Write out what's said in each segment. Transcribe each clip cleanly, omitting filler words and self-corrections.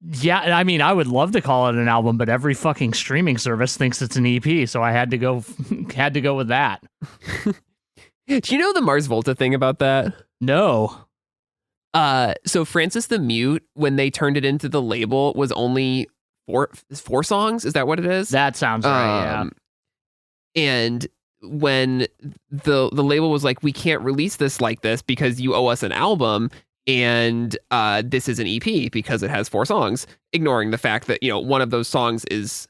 Yeah, I mean, I would love to call it an album, but every fucking streaming service thinks it's an EP, so I had to go with that. Do you know the Mars Volta thing about that? No. So Francis the Mute, when they turned it into the label, was only four songs. Is that what it is? That sounds right. Yeah. And when the label was like, we can't release this like this because you owe us an album, and this is an EP because it has 4 songs, ignoring the fact that, you know, one of those songs is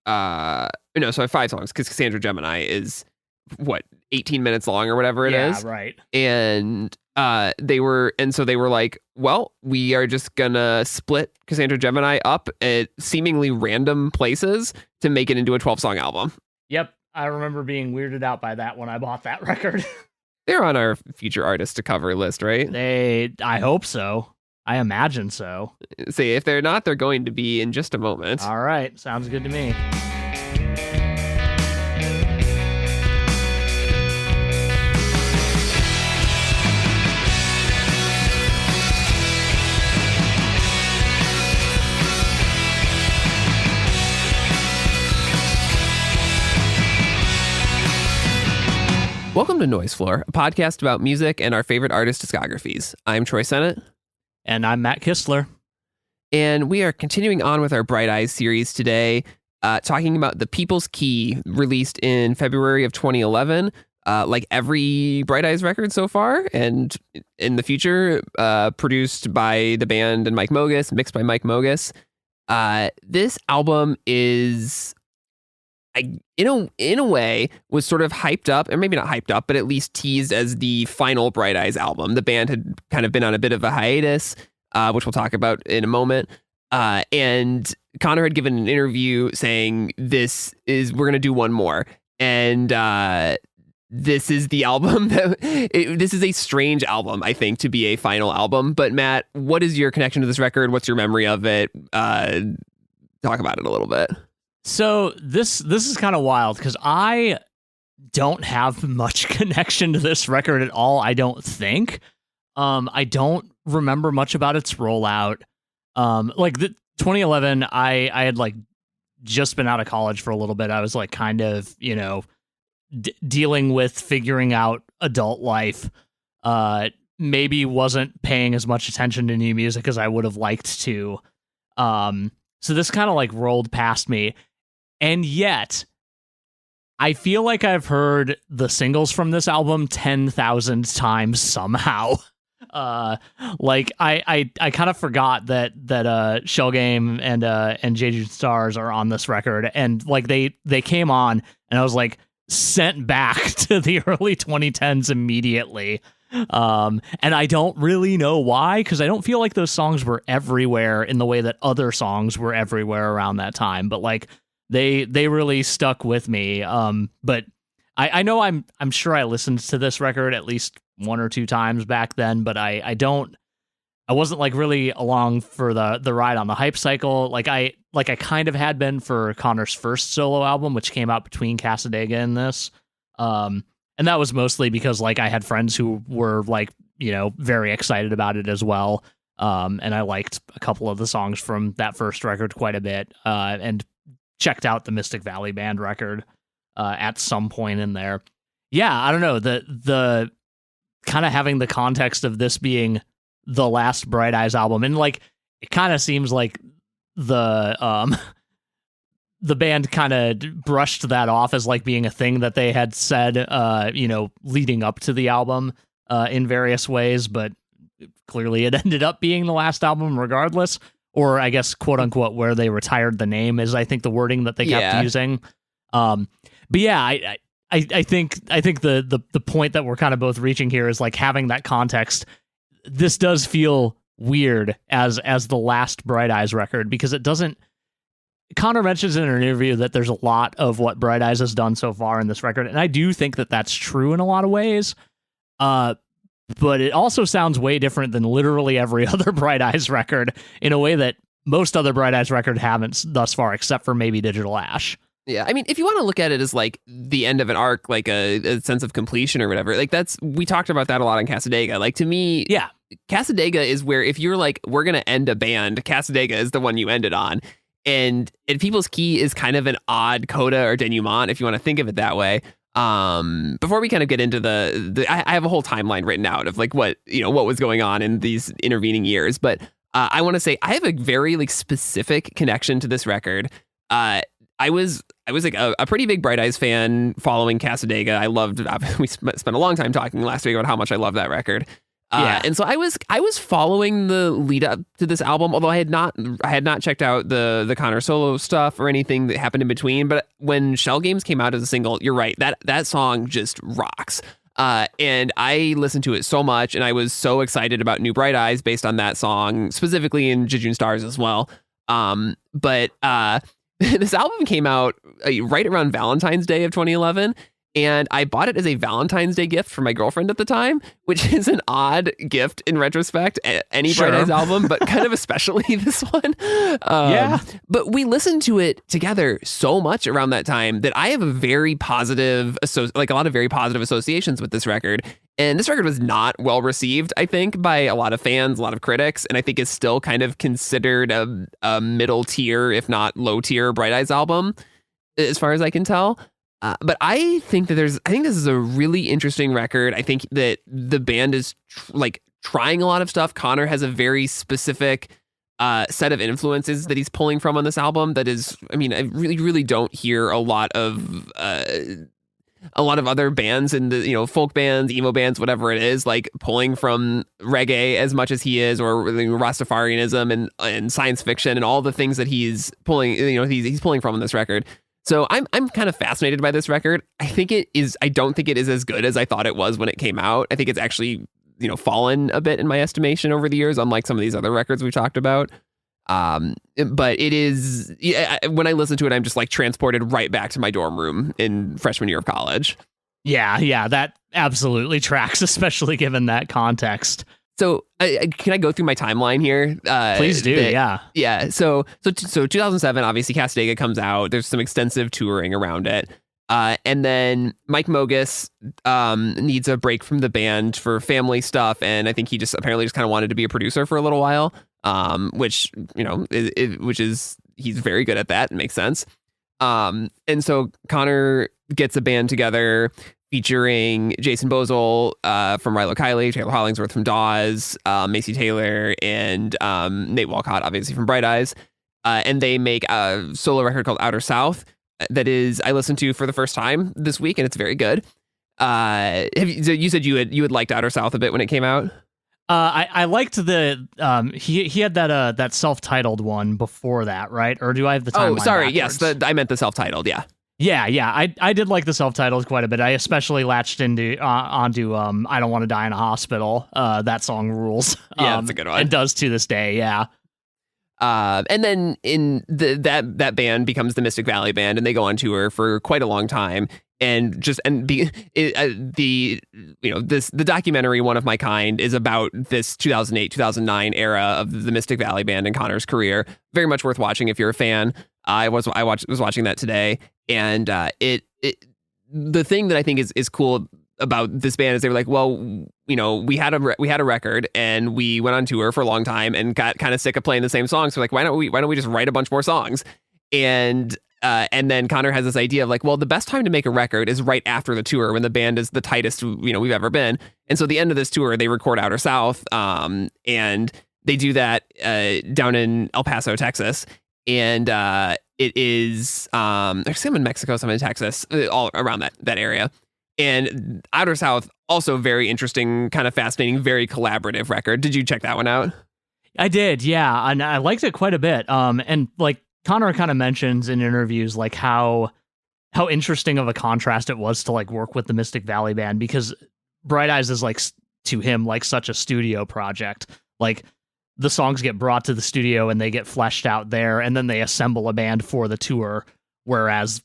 so 5 songs, because Cassandra Gemini is 18 minutes long or whatever it is. Yeah, right. And they were like, well, we are just gonna split Cassandra Gemini up at seemingly random places to make it into a 12-song album. Yep, I remember being weirded out by that when I bought that record. They're on our future artists to cover list, right? I hope so. I imagine so. See, if they're not, they're going to be in just a moment. All right, sounds good to me. Welcome to Noise Floor, a podcast about music and our favorite artist discographies. I'm Troy Sennett. And I'm Matt Kistler. And we are continuing on with our Bright Eyes series today, talking about The People's Key, released in February of 2011. Like every Bright Eyes record so far, and in the future, produced by the band and Mike Mogus, mixed by Mike Mogus. This album is... in a way, was sort of hyped up, or maybe not hyped up, but at least teased as the final Bright Eyes album. The band had kind of been on a bit of a hiatus, which we'll talk about in a moment. And Conor had given an interview saying, we're going to do one more. And this is the album. This is a strange album, I think, to be a final album. But Matt, what is your connection to this record? What's your memory of it? Talk about it a little bit. So this is kind of wild because I don't have much connection to this record at all. I don't think. I don't remember much about its rollout. Like the 2011, I had like just been out of college for a little bit. I was like kind of, dealing with figuring out adult life. Maybe wasn't paying as much attention to new music as I would have liked to. So this kind of like rolled past me. And yet, I feel like I've heard the singles from this album 10,000 times somehow. Like I kind of forgot that Shell Game and Jeju Stars are on this record, and like they came on, and I was like sent back to the early 2010s immediately. And I don't really know why, because I don't feel like those songs were everywhere in the way that other songs were everywhere around that time. But like. They really stuck with me. But I know I'm sure I listened to this record at least 1 or 2 times back then, but I wasn't like really along for the ride on the hype cycle. Like I kind of had been for Conor's first solo album, which came out between Casadega and this. And that was mostly because like I had friends who were like, very excited about it as well. And I liked a couple of the songs from that first record quite a bit. And checked out the Mystic Valley Band record at some point in there. Yeah, I don't know. The kind of having the context of this being the last Bright Eyes album, and like it kind of seems like the band kind of brushed that off as like being a thing that they had said leading up to the album in various ways, but clearly it ended up being the last album regardless. Or I guess, quote unquote, where they retired the name is, I think, the wording that they kept using. But yeah, I think the point that we're kind of both reaching here is like having that context. This does feel weird as the last Bright Eyes record, because it doesn't. Conor mentions in an interview that there's a lot of what Bright Eyes has done so far in this record, and I do think that that's true in a lot of ways. But it also sounds way different than literally every other Bright Eyes record in a way that most other Bright Eyes record haven't thus far, except for maybe Digital Ash. Yeah, I mean, if you want to look at it as like the end of an arc, like a sense of completion or whatever, like we talked about that a lot on Casadega. Like to me, Yeah. Casadega is where if you're like, we're going to end a band, Casadega is the one you ended on. And People's Key is kind of an odd coda or denouement, if you want to think of it that way. Before we kind of get into I have a whole timeline written out of like what was going on in these intervening years. But I want to say I have a very like specific connection to this record. I was like a pretty big Bright Eyes fan following Casadega. I loved, we spent a long time talking last week about how much I love that record. And so I was following the lead up to this album, although I had not checked out the Conor solo stuff or anything that happened in between. But when Shell Games came out as a single, you're right, that song just rocks. And I listened to it so much, and I was so excited about New Bright Eyes based on that song, specifically in Jejune Stars as well. But this album came out right around Valentine's Day of 2011. And I bought it as a Valentine's Day gift for my girlfriend at the time, which is an odd gift in retrospect. Any Bright Eyes album, but kind of especially this one. But we listened to it together so much around that time that I have a very positive, a lot of very positive associations with this record. And this record was not well received, I think, by a lot of fans, a lot of critics, and I think is still kind of considered a middle tier, if not low tier, Bright Eyes album, as far as I can tell. But I think that this is a really interesting record. I think that the band is trying a lot of stuff. Conor has a very specific set of influences that he's pulling from on this album. That is, I mean, I really, really don't hear a lot of other bands and the folk bands, emo bands, whatever it is, like pulling from reggae as much as he is, or Rastafarianism and science fiction and all the things that he's pulling. He's pulling from on this record. So I'm kind of fascinated by this record. I don't think it is as good as I thought it was when it came out. I think it's actually, fallen a bit in my estimation over the years, unlike some of these other records we talked about. But it is, when I listen to it, I'm just like transported right back to my dorm room in freshman year of college. Yeah, that absolutely tracks, especially given that context. So can I go through my timeline here? Please do. Yeah. So 2007, obviously Casadega comes out. There's some extensive touring around it. And then Mike Mogis needs a break from the band for family stuff. And I think he apparently kind of wanted to be a producer for a little while, which is he's very good at that. It makes sense. And so Conor gets a band together featuring Jason Bozel from Rilo Kiley, Taylor Hollingsworth from Dawes, Macy Taylor, and Nate Walcott, obviously from Bright Eyes. And they make a solo record called Outer South that is I listened to for the first time this week, and it's very good. You said you had liked Outer South a bit when it came out? I liked the he had that self-titled one before that, right? Or do I have the timeline? Oh, sorry. backwards? Yes, I meant the self-titled. Yeah. Yeah. I did like the self-titled quite a bit. I especially latched onto I Don't Want to Die in a Hospital. That song rules. Yeah, that's a good one. It does to this day. Yeah. And then that band becomes the Mystic Valley Band, and they go on tour for quite a long time. The documentary One of My Kind is about this 2008-2009 era of the Mystic Valley Band and Conor's career. Very much worth watching if you're a fan. I was watching that today, and the thing that I think is cool about this band is they were like, well, we had a record and we went on tour for a long time and got kind of sick of playing the same songs. So like, why don't we just write a bunch more songs? And then Conor has this idea of like, well, the best time to make a record is right after the tour when the band is the tightest, we've ever been. And so at the end of this tour, they record Outer South, and they do that down in El Paso, Texas. And it is, there's some in Mexico, some in Texas, all around that area. And Outer South, also very interesting, kind of fascinating, very collaborative record. Did you check that one out? I did, yeah. And I liked it quite a bit. And like Conor kind of mentions in interviews like how interesting of a contrast it was to like work with the Mystic Valley Band, because Bright Eyes is like to him like such a studio project. Like the songs get brought to the studio and they get fleshed out there, and then they assemble a band for the tour. Whereas,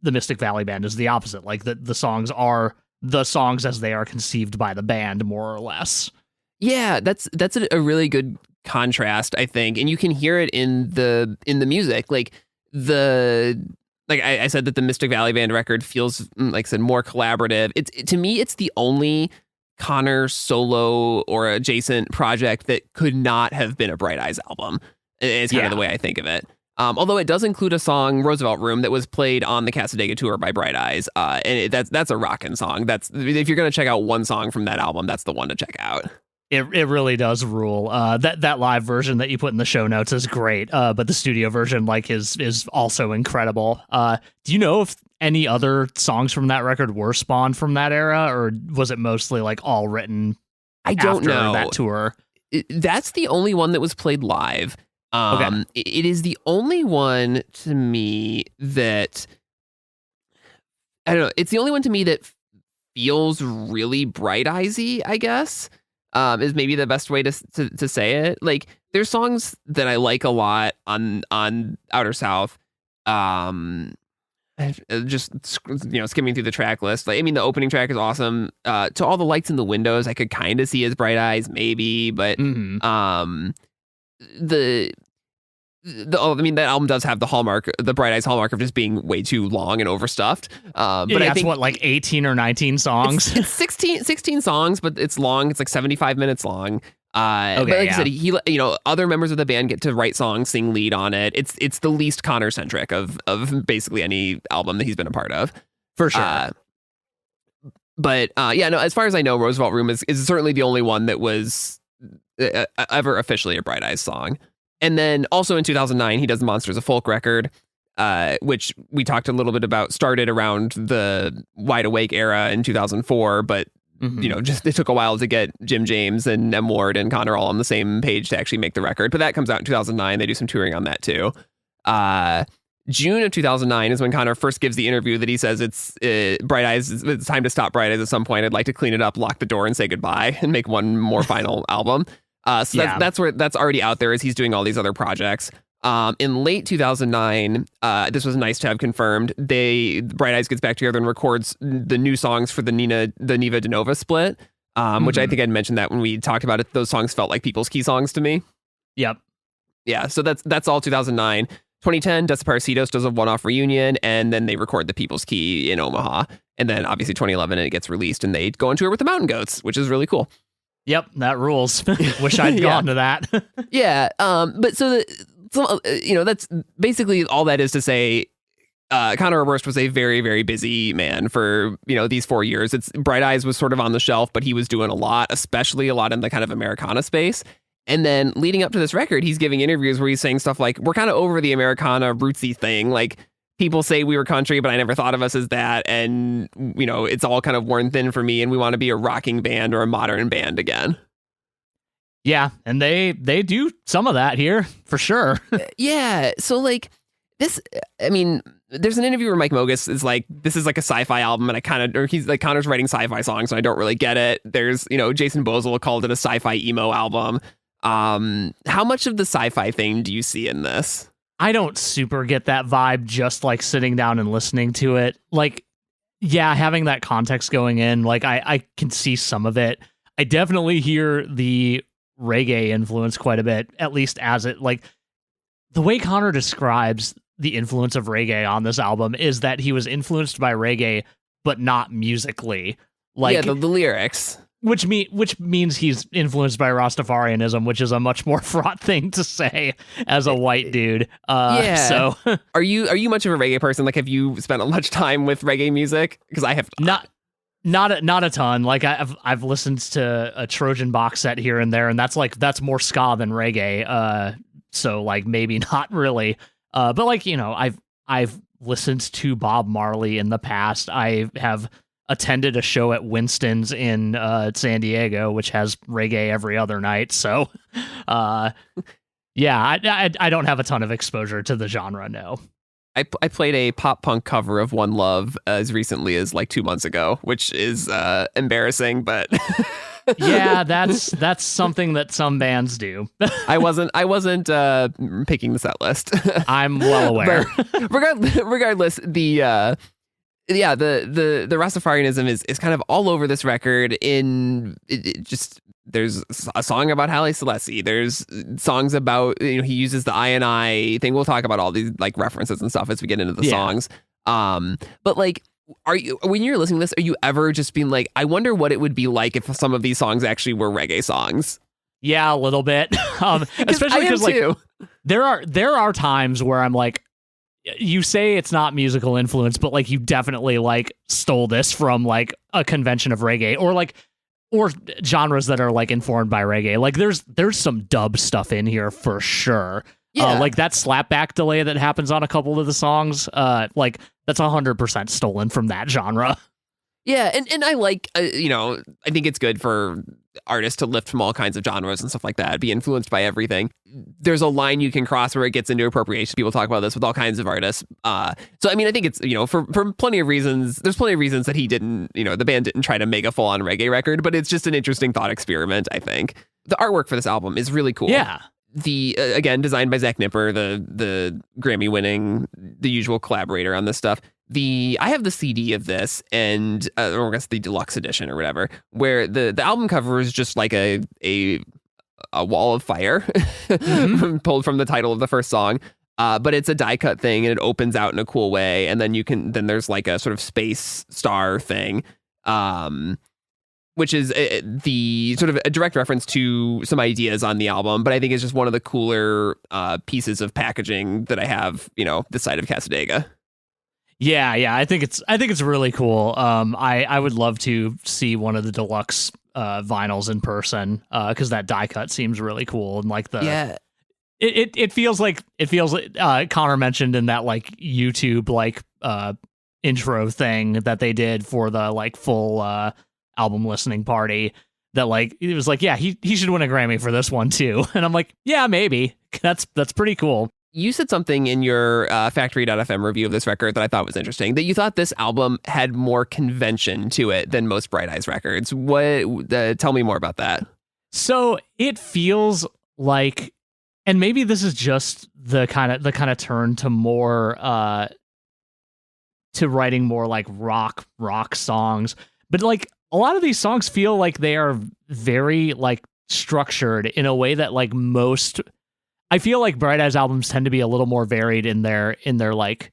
the Mystic Valley Band is the opposite. Like the songs are the songs as they are conceived by the band, more or less. Yeah, that's a really good contrast, I think, and you can hear it in the music. Like the like I said that the Mystic Valley Band record feels, like I said, more collaborative. To me, it's the only Conor solo or adjacent project that could not have been a Bright Eyes album. It's kind of the way I think of it. Although it does include a song, Roosevelt Room, that was played on the Cassadaga tour by Bright Eyes. And that's a rockin' song. If you're going to check out one song from that album, that's the one to check out. It really does rule. That live version that you put in the show notes is great, but the studio version is also incredible. Do you know if any other songs from that record were spawned from that era, or was it mostly like all written? I don't know that tour. That's the only one that was played live. Okay. It is the only one to me that I don't know. It's the only one to me that feels really Bright Eyesy, I guess. Is maybe the best way to say it. Like, there's songs that I like a lot on Outer South. Just skimming through the track list. Like, I mean, the opening track is awesome. To All the Lights in the Windows, I could kind of see as Bright Eyes, maybe, but that album does have the Bright Eyes hallmark of just being way too long and overstuffed. But I think like 18 or 19 songs. It's 16 songs, but it's long. It's like 75 minutes long. But like I said, he other members of the band get to write songs, sing lead on it. It's the least Conor centric of basically any album that he's been a part of, for sure. As far as I know, Roosevelt Room is certainly the only one that was ever officially a Bright Eyes song. And then also in 2009, he does the Monsters of Folk record, which we talked a little bit about, started around the Wide Awake era in 2004. But, just it took a while to get Jim James and M. Ward and Conor all on the same page to actually make the record. But that comes out in 2009. They do some touring on that, too. June of 2009 is when Conor first gives the interview that he says it's Bright Eyes. It's time to stop Bright Eyes at some point. I'd like to clean it up, lock the door, and say goodbye and make one more final album. That's already out there as he's doing all these other projects. In late 2009, this was nice to have confirmed. Bright Eyes gets back together and records the new songs for the Neva DeNova split, which I think I'd mentioned that when we talked about it. Those songs felt like People's Key songs to me. Yep. Yeah. So that's all 2009. 2010, Desaparecidos does a one-off reunion, and then they record the People's Key in Omaha. And then obviously 2011, it gets released, and they go on tour with the Mountain Goats, which is really cool. Yep, that rules. Wish I'd gone to that. Yeah, but that's basically all that is to say. Conor Oberst was a very, very busy man for these 4 years. Bright Eyes was sort of on the shelf, but he was doing a lot, especially a lot in the kind of Americana space. And then leading up to this record, he's giving interviews where he's saying stuff like, "We're kind of over the Americana rootsy thing. Like, people say we were country, but I never thought of us as that. And, it's all kind of worn thin for me. And we want to be a rocking band or a modern band again." Yeah. And they do some of that here for sure. Yeah. So like this, I mean, there's an interview where Mike Mogus is like, this is like a sci-fi album. And he's like, Conor's writing sci-fi songs, so I don't really get it. There's, Jason Bozel called it a sci-fi emo album. How much of the sci-fi thing do you see in this? I don't super get that vibe just like sitting down and listening to it. Like, yeah, having that context going in, like I can see some of it. I definitely hear the reggae influence quite a bit, at least as it, like, the way Conor describes the influence of reggae on this album is that he was influenced by reggae, but not musically. Like, yeah, the lyrics. Which means he's influenced by Rastafarianism, which is a much more fraught thing to say as a white dude. Yeah. So, are you much of a reggae person? Like, have you spent much time with reggae music? Because I have not a ton. Like, I've listened to a Trojan box set here and there, and that's more ska than reggae. So like maybe not really. But like, I've listened to Bob Marley in the past. I have attended a show at Winston's in San Diego, which has reggae every other night. So, yeah, I don't have a ton of exposure to the genre, no. I played a pop punk cover of One Love as recently as like 2 months ago, which is embarrassing, but yeah, that's something that some bands do. I wasn't picking the set list. I'm well aware. But regardless, the Rastafarianism is kind of all over this record in just There's a song about Haile Selassie. There's songs about, he uses the I thing. We'll talk about all these like references and stuff as we get into the songs. But like, when you're listening to this, are you ever just being like, I wonder what it would be like if some of these songs actually were reggae songs? Yeah, a little bit. Especially because like there are times where I'm like, you say it's not musical influence, but like you definitely like stole this from like a convention of reggae or genres that are like informed by reggae. Like there's some dub stuff in here for sure. Yeah. Like that slapback delay that happens on a couple of the songs. Like that's 100% stolen from that genre. Yeah, and I like, I think it's good for artists to lift from all kinds of genres and stuff like that, be influenced by everything. There's a line you can cross where it gets into appropriation. People talk about this with all kinds of artists. So, I mean, I think it's, for plenty of reasons, there's plenty of reasons that he didn't, the band didn't try to make a full-on reggae record, but it's just an interesting thought experiment, I think. The artwork for this album is really cool. Yeah. The again, designed by Zach Nipper, the Grammy-winning, the usual collaborator on this stuff. I have the CD of this, and or I guess the deluxe edition or whatever, where the album cover is just like a wall of fire pulled from the title of the first song. But it's a die cut thing, and it opens out in a cool way, and then then there's like a sort of space star thing. Which is the sort of a direct reference to some ideas on the album, but I think it's just one of the cooler pieces of packaging that I have, this side of Cassadaga. Yeah, I think it's really cool. I would love to see one of the deluxe vinyls in person because that die cut seems really cool, and like it feels like Connor mentioned in that like YouTube like intro thing that they did for the like full album listening party, that like it was like, yeah, he should win a Grammy for this one too. And I'm like, yeah, maybe. That's pretty cool. You said something in your Factory.fm review of this record that I thought was interesting, that you thought this album had more convention to it than most Bright Eyes records. What? Tell me more about that. So it feels like, and maybe this is just the kind of turn to more to writing more like rock songs, but like a lot of these songs feel like they are very like structured in a way that like I feel like Bright Eyes albums tend to be a little more varied in their like,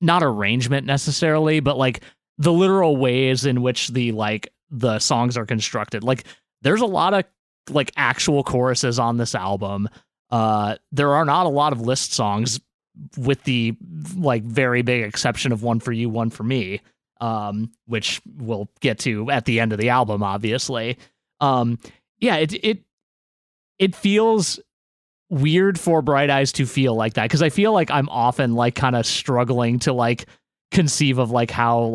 not arrangement necessarily, but like the literal ways in which the songs are constructed. Like there's a lot of like actual choruses on this album. There are not a lot of list songs, with the like very big exception of One for You, One for Me, which we'll get to at the end of the album, obviously. It feels weird for Bright Eyes to feel like that, because I feel like I'm often like kind of struggling to like conceive of like how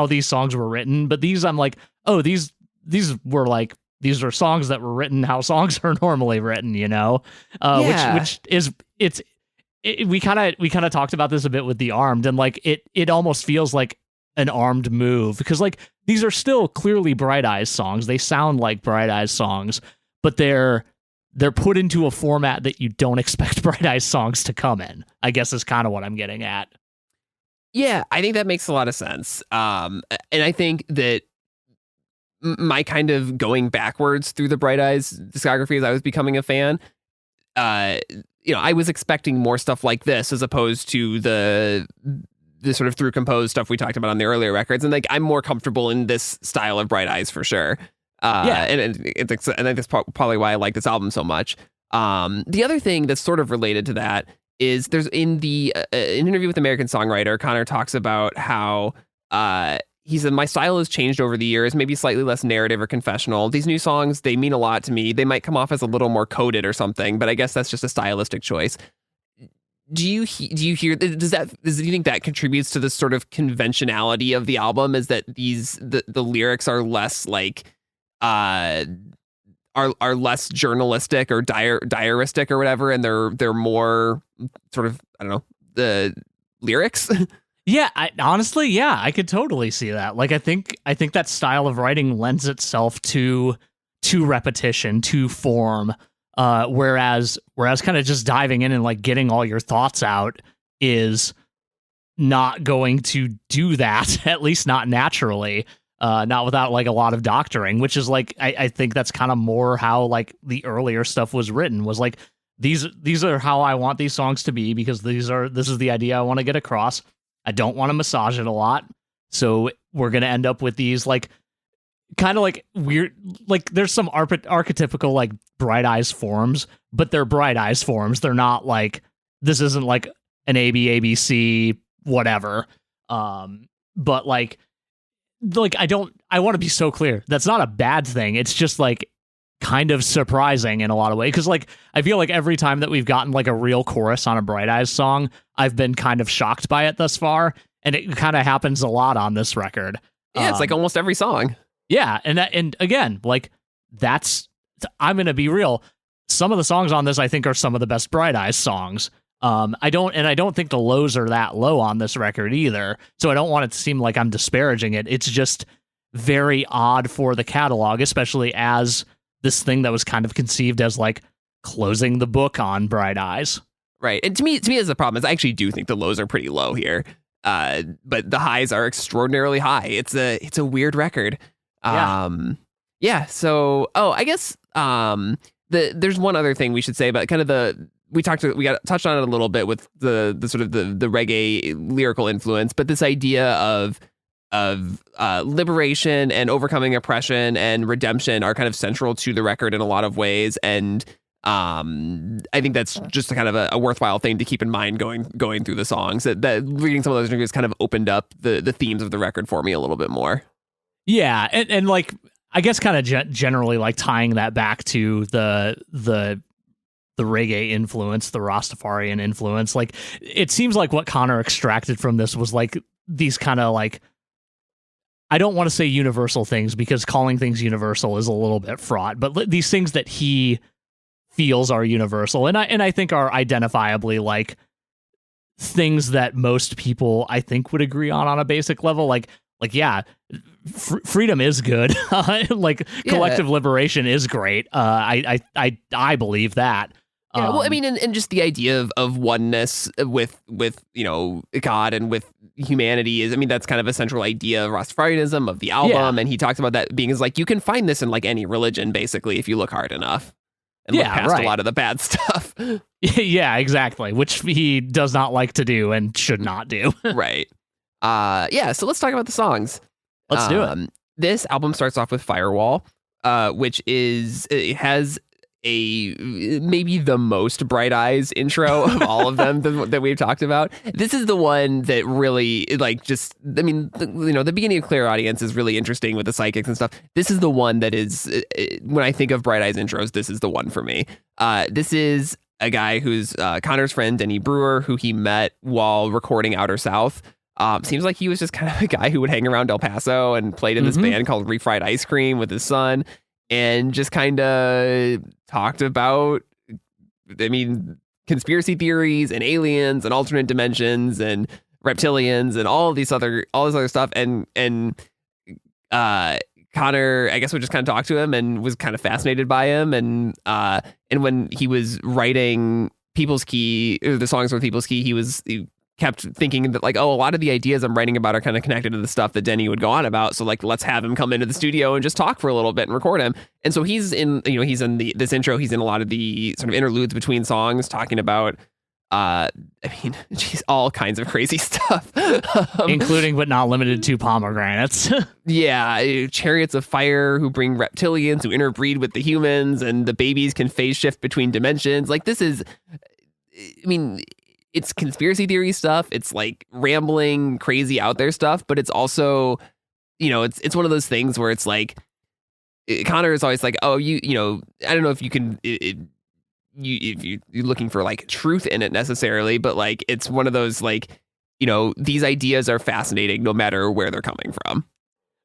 these songs were written, but these I'm like, oh, these are songs that were written how songs are normally written, which is we kind of talked about this a bit with The Armed, and like it almost feels like an Armed move, because like these are still clearly Bright Eyes songs. They sound like Bright Eyes songs, but they're put into a format that you don't expect Bright Eyes songs to come in, I guess is kind of what I'm getting at. Yeah, I think that makes a lot of sense. And I think that my kind of going backwards through the Bright Eyes discography as I was becoming a fan, I was expecting more stuff like this as opposed to the sort of through composed stuff we talked about on the earlier records. And like, I'm more comfortable in this style of Bright Eyes for sure. And that's probably why I like this album so much. The other thing that's sort of related to that is there's in the an interview with American Songwriter, Connor talks about how he said, my style has changed over the years, maybe slightly less narrative or confessional. These new songs, they mean a lot to me. They might come off as a little more coded or something, but I guess that's just a stylistic choice. Do you hear, do you think that contributes to this sort of conventionality of the album, is that the lyrics are less like are less journalistic or diaristic or whatever, and they're more sort of, I don't know, the lyrics? Yeah, I could totally see that. Like, I think that style of writing lends itself to repetition, to form. Whereas kind of just diving in and like getting all your thoughts out is not going to do that, at least not naturally. not without like a lot of doctoring, which is like I think that's kind of more how like the earlier stuff was written, was like these are how I want these songs to be, because this is the idea I want to get across. I don't want to massage it a lot, so we're gonna end up with these like kind of like weird, like there's some archetypical like Bright Eyes forms, but they're Bright Eyes forms. They're not like, this isn't like an ABC whatever. But like I want to be so clear, that's not a bad thing. It's just like kind of surprising in a lot of ways, because like I feel like every time that we've gotten like a real chorus on a Bright Eyes song, I've been kind of shocked by it thus far, and it kind of happens a lot on this record. Yeah, it's like almost every song. Yeah, and again, like I'm gonna be real. Some of the songs on this I think are some of the best Bright Eyes songs. I don't think the lows are that low on this record either. So I don't want it to seem like I'm disparaging it. It's just very odd for the catalog, especially as this thing that was kind of conceived as like closing the book on Bright Eyes. Right. And to me, as the problem is, I actually do think the lows are pretty low here. But the highs are extraordinarily high. It's a weird record. Yeah. So, I guess there's one other thing we should say about kind of we touched on it a little bit with the sort of the reggae lyrical influence, but this idea of liberation and overcoming oppression and redemption are kind of central to the record in a lot of ways. And I think that's just a kind of a worthwhile thing to keep in mind going through the songs. That reading some of those interviews kind of opened up the themes of the record for me a little bit more. Yeah, and like I guess kind of generally like tying that back to the reggae influence, the Rastafarian influence. Like it seems like what Conor extracted from this was like these kind of like, I don't want to say universal things, because calling things universal is a little bit fraught, but these things that he feels are universal, and I think are identifiably like things that most people I think would agree on a basic level. Like yeah, freedom is good. Like collective liberation is great. I believe that. Yeah, well, I mean, and just the idea of oneness with God and with humanity is, I mean, that's kind of a central idea of Rastafarianism, of the album, and he talks about that being as like, you can find this in like any religion, basically, if you look hard enough and look past a lot of the bad stuff. Yeah, exactly, which he does not like to do and should not do. Right. So let's talk about the songs. Let's do it. This album starts off with Firewall, which it has maybe the most Bright Eyes intro of all of them that we've talked about. This is the one that really like the beginning of Clear Audience is really interesting with the psychics and stuff. This is the one that is, when I think of Bright Eyes intros, this is the one for me. This is a guy who's Conor's friend, Denny Brewer, who he met while recording Outer South. Seems like he was just kind of a guy who would hang around El Paso and played in this band called Refried Ice Cream with his son, and just kind of talked about, I mean, conspiracy theories and aliens and alternate dimensions and reptilians and all this other stuff. And Conor, I guess, would just kind of talk to him and was kind of fascinated by him. And when he was writing People's Key, the songs for People's Key, he kept thinking that like, a lot of the ideas I'm writing about are kind of connected to the stuff that Denny would go on about. So like, let's have him come into the studio and just talk for a little bit and record him. And so he's in this intro, he's in a lot of the sort of interludes between songs talking about, all kinds of crazy stuff, including but not limited to pomegranates. Yeah, chariots of fire who bring reptilians who interbreed with the humans, and the babies can phase shift between dimensions. Like this is, I mean, it's conspiracy theory stuff. It's like rambling, crazy out there stuff, but it's also, it's one of those things where it's like, Conor is always like, I don't know if you can, if you're looking for like truth in it necessarily, but like, it's one of those like, these ideas are fascinating no matter where they're coming from.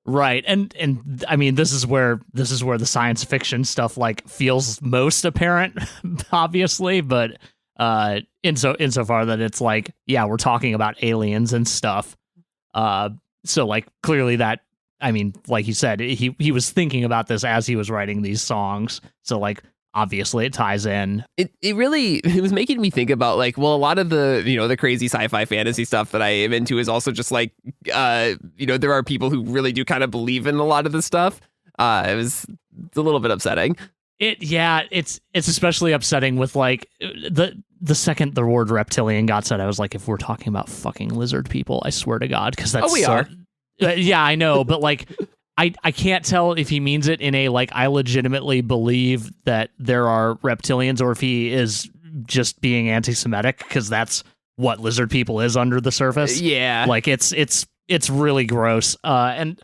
Right. And I mean, this is where the science fiction stuff like feels most apparent, obviously, but insofar that it's like, yeah, we're talking about aliens and stuff. So like clearly that, I mean, like you said, he was thinking about this as he was writing these songs. So like obviously it ties in. It was making me think about like, well, a lot of the, the crazy sci-fi fantasy stuff that I am into is also just like, there are people who really do kind of believe in a lot of this stuff. It's a little bit upsetting. It's especially upsetting with like the second the word reptilian got said, I was like, if we're talking about fucking lizard people, I swear to God, because that's we are. Yeah, I know, but like I can't tell if he means it in a like I legitimately believe that there are reptilians, or if he is just being anti-Semitic, because that's what lizard people is under the surface. Yeah, like it's really gross. And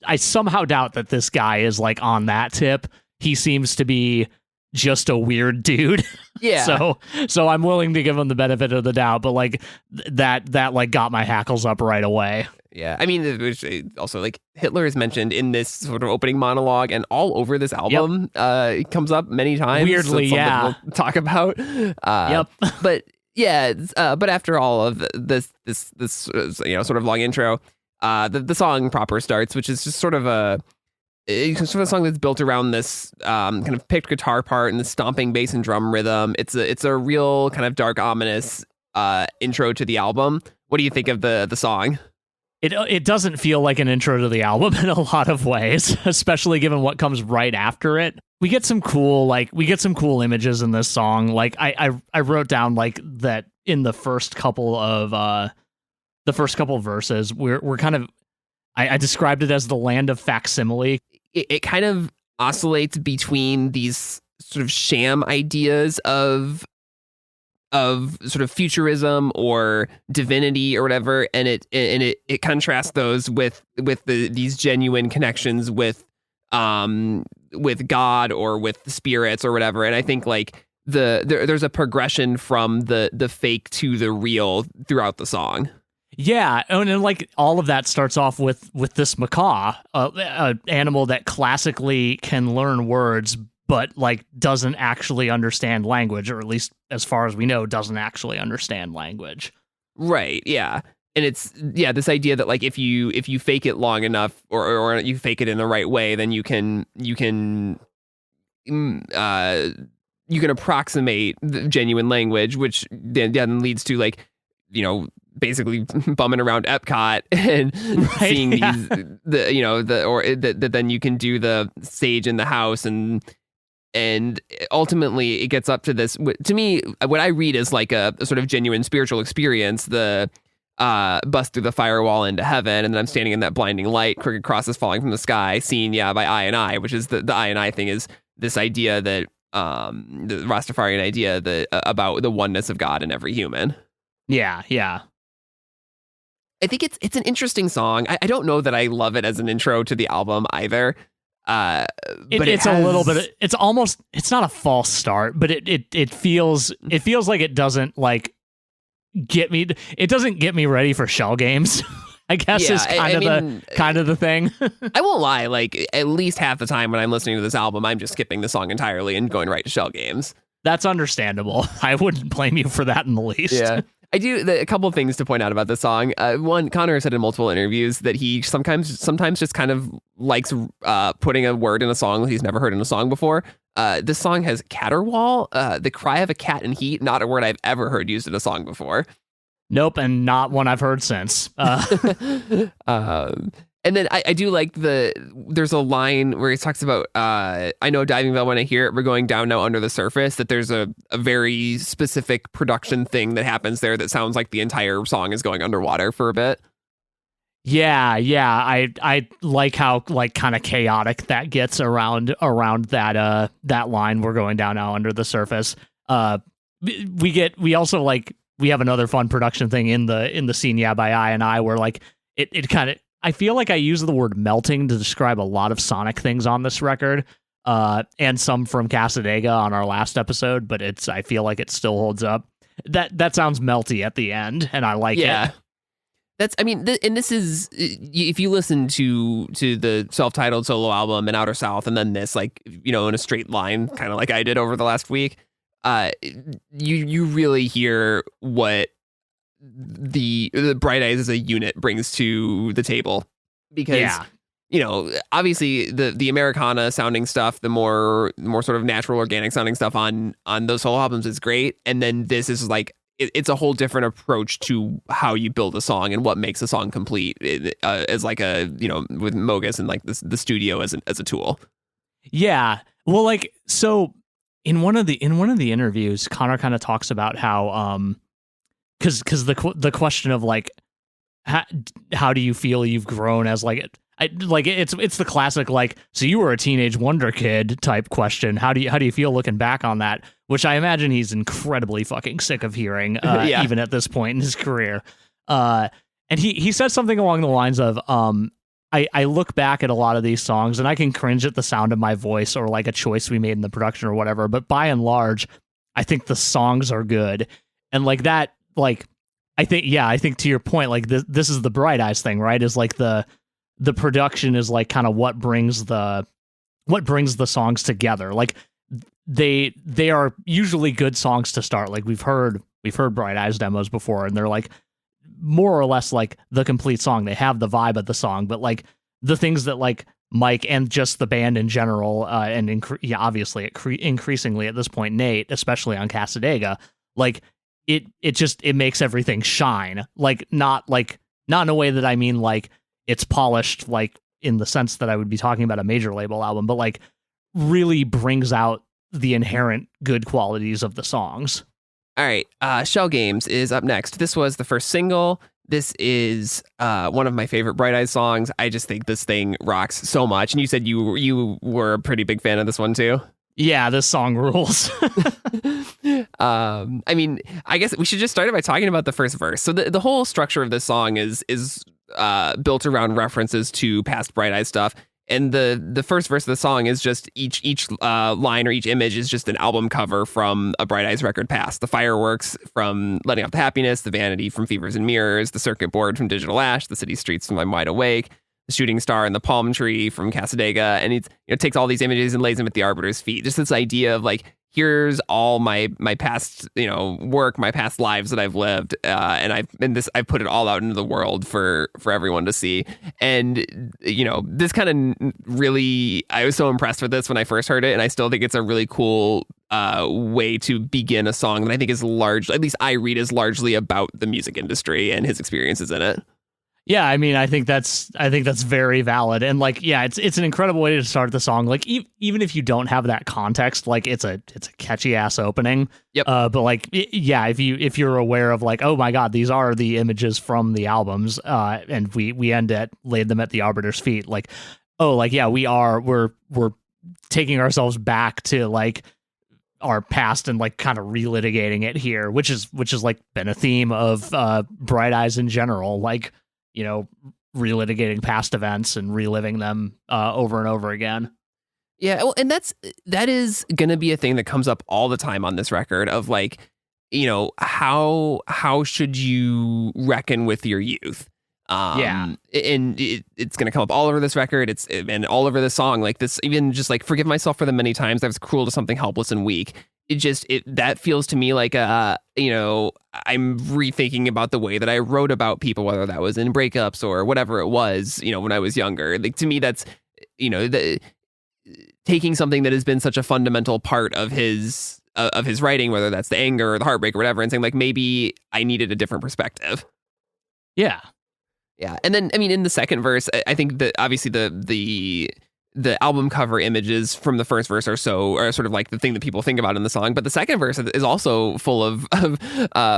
I somehow doubt that this guy is like on that tip. He seems to be just a weird dude. Yeah. So I'm willing to give him the benefit of the doubt, but like that like got my hackles up right away. Yeah, I mean, also like Hitler is mentioned in this sort of opening monologue and all over this album. It comes up many times. Weirdly, yeah. We'll talk about. Yep. But yeah, but after all of this sort of long intro, the song proper starts, which is just sort of a song that's built around this kind of picked guitar part and the stomping bass and drum rhythm. It's a real kind of dark, ominous intro to the album. What do you think of the song? It doesn't feel like an intro to the album in a lot of ways, especially given what comes right after it. We get some cool images in this song. Like I wrote down like that in the first couple of verses. We're kind of I described it as the land of facsimile. It kind of oscillates between these sort of sham ideas of sort of futurism or divinity or whatever, and it contrasts those with these genuine connections with God or with the spirits or whatever. And I think like there's a progression from the fake to the real throughout the song. Yeah, and like all of that starts off with this macaw, an animal that classically can learn words, but like doesn't actually understand language, or at least as far as we know, doesn't actually understand language. Right. Yeah. And it's this idea that like if you fake it long enough or you fake it in the right way, then you can approximate the genuine language, which then leads to like, basically bumming around Epcot and seeing these that then you can do the stage in the house and ultimately it gets up to this. To me, what I read is like a sort of genuine spiritual experience, the bust through the firewall into heaven, and then I'm standing in that blinding light, crooked crosses falling from the sky, seen by I and I, which is the I and I thing is this idea that the Rastafarian idea that about the oneness of God in every human. Yeah. I think it's an interesting song. I don't know that I love it as an intro to the album either. But it's a little bit. It's almost. It's not a false start, but it feels like it doesn't like get me. It doesn't get me ready for Shell Games. I guess is kind of the thing. I won't lie. Like at least half the time when I'm listening to this album, I'm just skipping the song entirely and going right to Shell Games. That's understandable. I wouldn't blame you for that in the least. Yeah. I do a couple of things to point out about this song. One, Conor said in multiple interviews that he sometimes just kind of likes putting a word in a song that he's never heard in a song before. This song has caterwaul, the cry of a cat in heat, not a word I've ever heard used in a song before. Nope, and not one I've heard since. And then I do like there's a line where he talks about, I know diving bell when I hear it, we're going down now under the surface, that there's a very specific production thing that happens there that sounds like the entire song is going underwater for a bit. Yeah. I like how like kind of chaotic that gets around that line, we're going down now under the surface. We also like, we have another fun production thing in the scene, by I and I, where like it kind of, I feel like I use the word melting to describe a lot of Sonic things on this record, and some from Casadega on our last episode, but I feel like it still holds up. That sounds melty at the end, and I like it. And this is, if you listen to the self-titled solo album and Outer South, and then this, like, in a straight line, kind of like I did over the last week, you really hear what the Bright Eyes as a unit brings to the table, because obviously the Americana sounding stuff, the more sort of natural organic sounding stuff on those solo albums is great. And then this is like, it's a whole different approach to how you build a song and what makes a song complete as like with Mogus and like the studio as a tool. Yeah. Well, like, so in one of the interviews, Conor kind of talks about how, cause the question of like, how do you feel you've grown as like, it's the classic, like, so you were a teenage wonder kid type question. How do you feel looking back on that? Which I imagine he's incredibly fucking sick of hearing, even at this point in his career. And he said something along the lines of, I look back at a lot of these songs and I can cringe at the sound of my voice or like a choice we made in the production or whatever. But by and large, I think the songs are good. And like that, like, I think to your point, like this is the Bright Eyes thing, right? Is like the production is like kind of what brings the songs together. Like they are usually good songs to start. Like we've heard Bright Eyes demos before, and they're like more or less like the complete song. They have the vibe of the song, but like the things that like Mike and just the band in general, and obviously increasingly at this point Nate, especially on Casadega, like it makes everything shine. Like not in a way that I mean like it's polished, like in the sense that I would be talking about a major label album, but like really brings out the inherent good qualities of the songs. All right, Shell Games is up next. This was the first single. This is one of my favorite Bright Eyes songs. I just think this thing rocks so much. And you said you were a pretty big fan of this one too. Yeah, this song rules. I mean, I guess we should just start it by talking about the first verse. So the whole structure of this song is built around references to past Bright Eyes stuff. And the first verse of the song is just each line or each image is just an album cover from a Bright Eyes record past. The fireworks from Letting Off the Happiness, the vanity from Fevers and Mirrors, the circuit board from Digital Ash, the city streets from I'm Wide Awake, the shooting star and the palm tree from Casadega. And it takes all these images and lays them at the Arbiter's feet. Just this idea of like, here's all my past, work, my past lives that I've lived, and I've put it all out into the world for everyone to see. And this kind of really, I was so impressed with this when I first heard it, and I still think it's a really cool way to begin a song that I think is large. At least I read is largely about the music industry and his experiences in it. Yeah, I mean, I think that's very valid, and like, yeah, it's an incredible way to start the song. Like, even if you don't have that context, like, it's a catchy ass opening. Yep. But like, yeah, if you're aware of like, oh my god, these are the images from the albums, and we laid them at the Arbiter's feet. Like, oh, like, yeah, we're taking ourselves back to like our past and like kind of relitigating it here, which is like been a theme of Bright Eyes in general, like, relitigating past events and reliving them over and over again. Yeah, well, and that is going to be a thing that comes up all the time on this record of like, how should you reckon with your youth? Yeah, and it's going to come up all over this record. And all over the song, like this, even just like forgive myself for the many times I was cruel to something helpless and weak. That feels to me like I'm rethinking about the way that I wrote about people, whether that was in breakups or whatever it was, when I was younger. Like, to me, that's, taking something that has been such a fundamental part of his writing, whether that's the anger or the heartbreak or whatever, and saying like, maybe I needed a different perspective. Yeah. Yeah. And then, I mean, in the second verse, I think that obviously the album cover images from the first verse are sort of like the thing that people think about in the song. But the second verse is also full of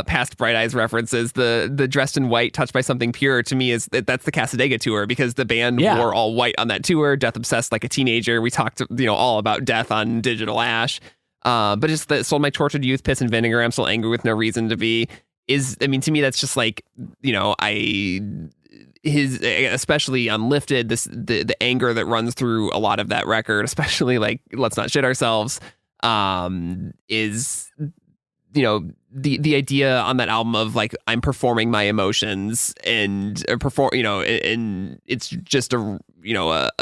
past Bright Eyes references. The dressed in white, touched by something pure, to me that's the Casadega tour, because the band wore all white on that tour. Death obsessed like a teenager. We talked, all about death on Digital Ash. But just the sold my tortured youth, piss and vinegar. I'm still angry with no reason to be. To me, that's just like, his, especially on Lifted, the anger that runs through a lot of that record, especially like Let's Not Shit Ourselves, is the idea on that album of like, I'm performing my emotions and and it's just a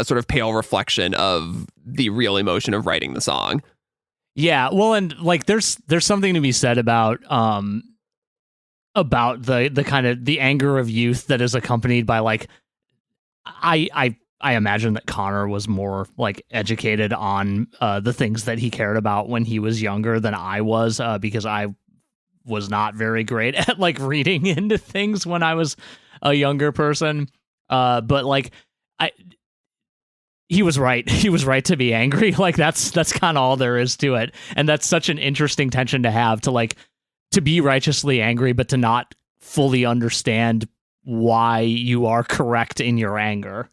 sort of pale reflection of the real emotion of writing the song. Yeah, well, and like there's something to be said about the kind of the anger of youth that is accompanied by like, I I imagine that Conor was more like educated on the things that he cared about when he was younger than I was, because I was not very great at like reading into things when I was a younger person. But like he was right. He was right to be angry. Like that's kind of all there is to it. And that's such an interesting tension to have, to like to be righteously angry, but to not fully understand why you are correct in your anger.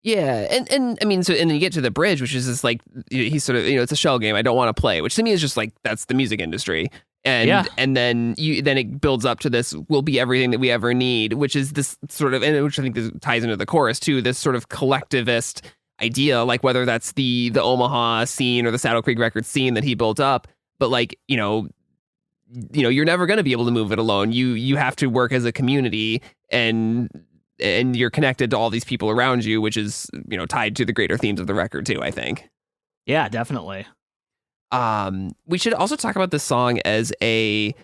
Yeah, and I mean, so and then you get to the bridge, which is this like he's sort of, it's a shell game I don't want to play, which to me is just like that's the music industry, and then it builds up to this will be everything that we ever need, which is this sort of, and which I think this ties into the chorus too, this sort of collectivist idea, like whether that's the Omaha scene or the Saddle Creek Records scene that he built up, but like you're never going to be able to move it alone. You have to work as a community, and you're connected to all these people around you, which is, tied to the greater themes of the record too, I think. Yeah, definitely. We should also talk about this song as a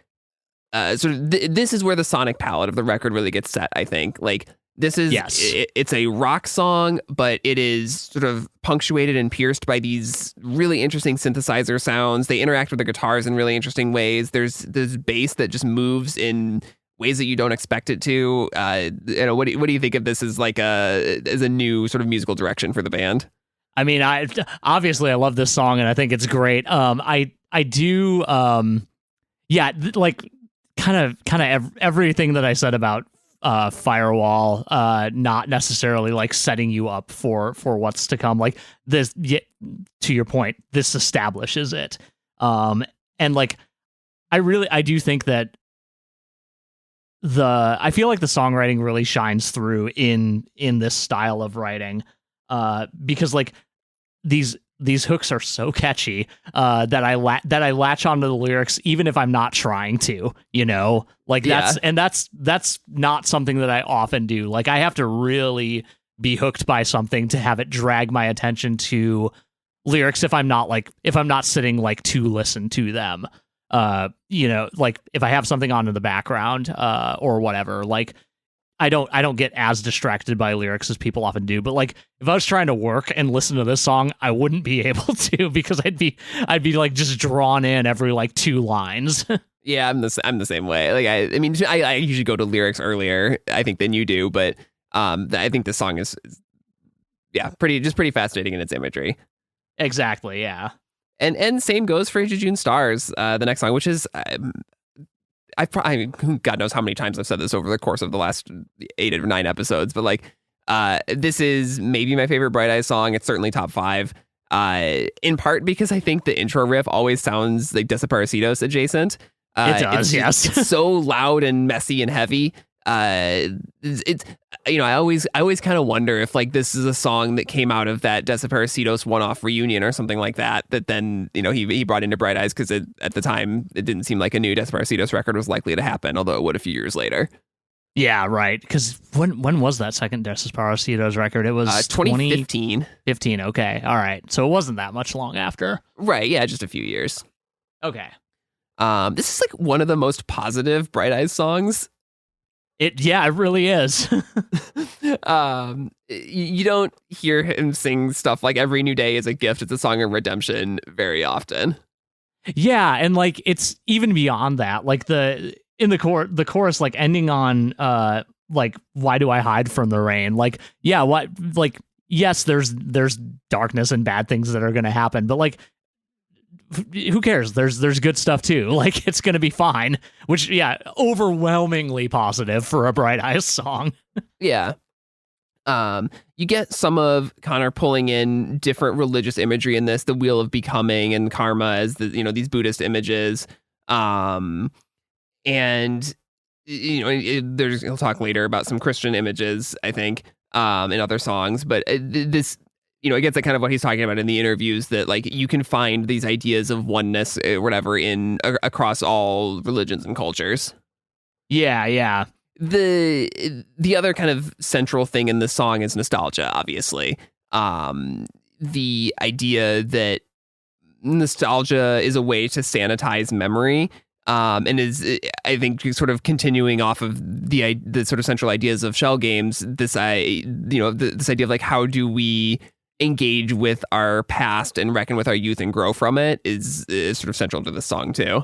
sort of, this is where the sonic palette of the record really gets set, I think. Like, this is, yes, it's a rock song, but it is sort of punctuated and pierced by these really interesting synthesizer sounds. They interact with the guitars in really interesting ways. There's this bass that just moves in ways that you don't expect it to. What do you think of this as like as a new sort of musical direction for the band? I mean, I love this song and I think it's great. I do, like kind of everything that I said about Firewall, not necessarily like setting you up for what's to come. Like this, to your point, this establishes it. And like, I do think that I feel like the songwriting really shines through in this style of writing, because like these hooks are so catchy that I latch onto the lyrics even if I'm not trying to, that's not something that I often do. Like I have to really be hooked by something to have it drag my attention to lyrics if I'm not sitting like to listen to them. Like if I have something on in the background or whatever, like I don't get as distracted by lyrics as people often do. But like if I was trying to work and listen to this song, I wouldn't be able to, because I'd be like just drawn in every like two lines. Yeah, I'm the same way. Like I usually go to lyrics earlier, I think, than you do, but I think this song is pretty fascinating in its imagery. Exactly, yeah. And same goes for Jejune Stars, the next song, which is God knows how many times I've said this over the course of the last 8 or 9 episodes, but like this is maybe my favorite Bright Eyes song. It's certainly top 5, in part because I think the intro riff always sounds like Desaparecidos adjacent. It does, yes. It's so loud and messy and heavy. It's I always kind of wonder if like this is a song that came out of that Desaparecidos one-off reunion or something like that then he brought into Bright Eyes, because at the time it didn't seem like a new Desaparecidos record was likely to happen, although it would a few years later. Yeah, right. Because when was that second Desaparecidos record? It was 2015. 15. Okay, all right. So it wasn't that much long after. Right. Yeah, just a few years. Okay. This is like one of the most positive Bright Eyes songs. It really is. You don't hear him sing stuff like "Every New Day is a Gift, it's a Song of Redemption" very often. Yeah, and like it's even beyond that. Like the chorus like ending on like "Why do I hide from the rain?" Like what, like yes, there's darkness and bad things that are going to happen, but like who cares? There's good stuff too. Like it's gonna be fine. Which overwhelmingly positive for a Bright Eyes song. Yeah. You get some of Conor pulling in different religious imagery in this, the wheel of becoming and karma as these Buddhist images. And he'll talk later about some Christian images, I think, in other songs, but this. It gets at kind of what he's talking about in the interviews, that like you can find these ideas of oneness or whatever across all religions and cultures. Yeah. The other kind of central thing in the song is nostalgia, obviously. The idea that nostalgia is a way to sanitize memory. and is, I think, sort of continuing off of the sort of central ideas of shell games. This idea of like, how do we engage with our past and reckon with our youth and grow from it is sort of central to the song too.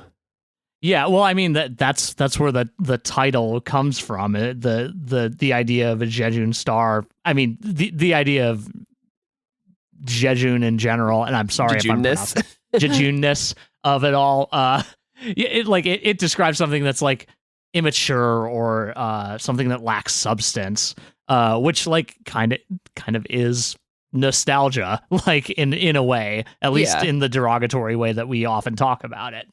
Yeah, well, I mean that's where the title comes from. The idea of a Jejun star. I mean the idea of Jejun in general, and I'm sorry if I'm pronouncing Jejunness of it all. It describes something that's like immature or something that lacks substance, which like kind of is nostalgia, like in a way, at least in the derogatory way that we often talk about it.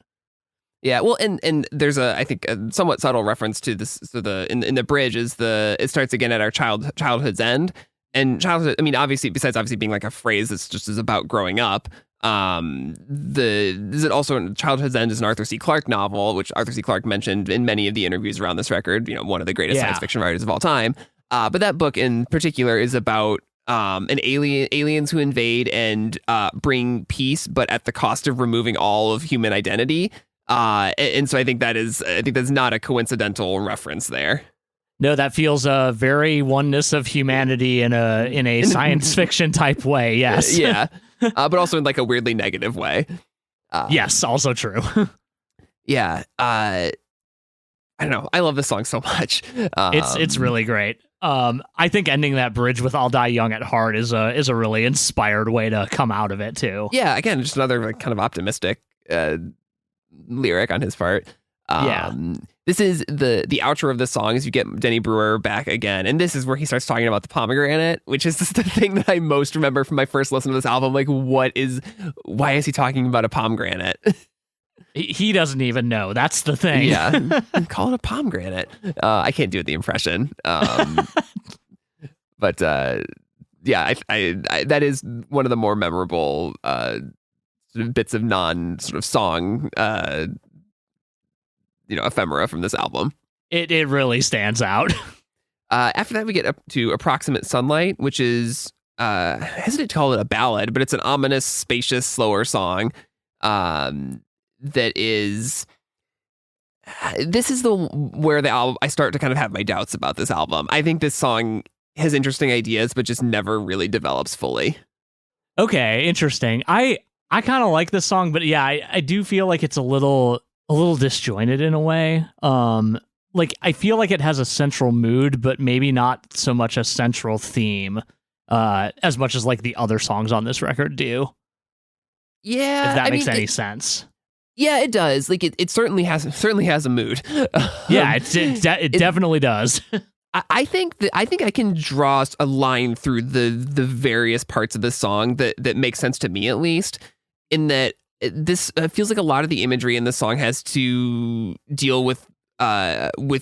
Yeah, well, and there's I think a somewhat subtle reference to this. So in the bridge is it starts again at our childhood's end, and childhood. I mean, besides being like a phrase that's just is about growing up. Is it also Childhood's End is an Arthur C. Clarke novel, which Arthur C. Clarke mentioned in many of the interviews around this record. One of the greatest science fiction writers of all time. But that book in particular is about aliens who invade and bring peace, but at the cost of removing all of human identity. And so I think that's not a coincidental reference there. No, that feels a very oneness of humanity in a science fiction type way. Yes. Yeah. But also in like a weirdly negative way. Yes, also true. Yeah. I don't know. I love this song so much. It's really great. I think ending that bridge with "I'll die young at heart" is a really inspired way to come out of it too. Yeah. Again, just another like kind of optimistic lyric on his part. This is the outro of the song is you get Denny Brewer back again, and this is where he starts talking about the pomegranate, which is the thing that I most remember from my first listen to this album. Like, why is he talking about a pomegranate? He doesn't even know. That's the thing. Yeah, call it a pomegranate. I can't do the impression, but yeah, I that is one of the more memorable sort of bits of non sort of song ephemera from this album. It really stands out. After that, we get up to Approximate Sunlight, which is I hesitate to call it a ballad, but it's an ominous, spacious, slower song. That is. This is where the album I start to kind of have my doubts about this album. I think this song has interesting ideas, but just never really develops fully. Okay, interesting. I kind of like this song, but yeah, I do feel like it's a little disjointed in a way. Like I feel like it has a central mood, but maybe not so much a central theme, as much as like the other songs on this record do. Yeah, if that makes any sense. Yeah, it does. Like it certainly has a mood. Yeah, it definitely does. I think I can draw a line through the various parts of the song that makes sense to me, at least, in that this feels like a lot of the imagery in the song has to deal with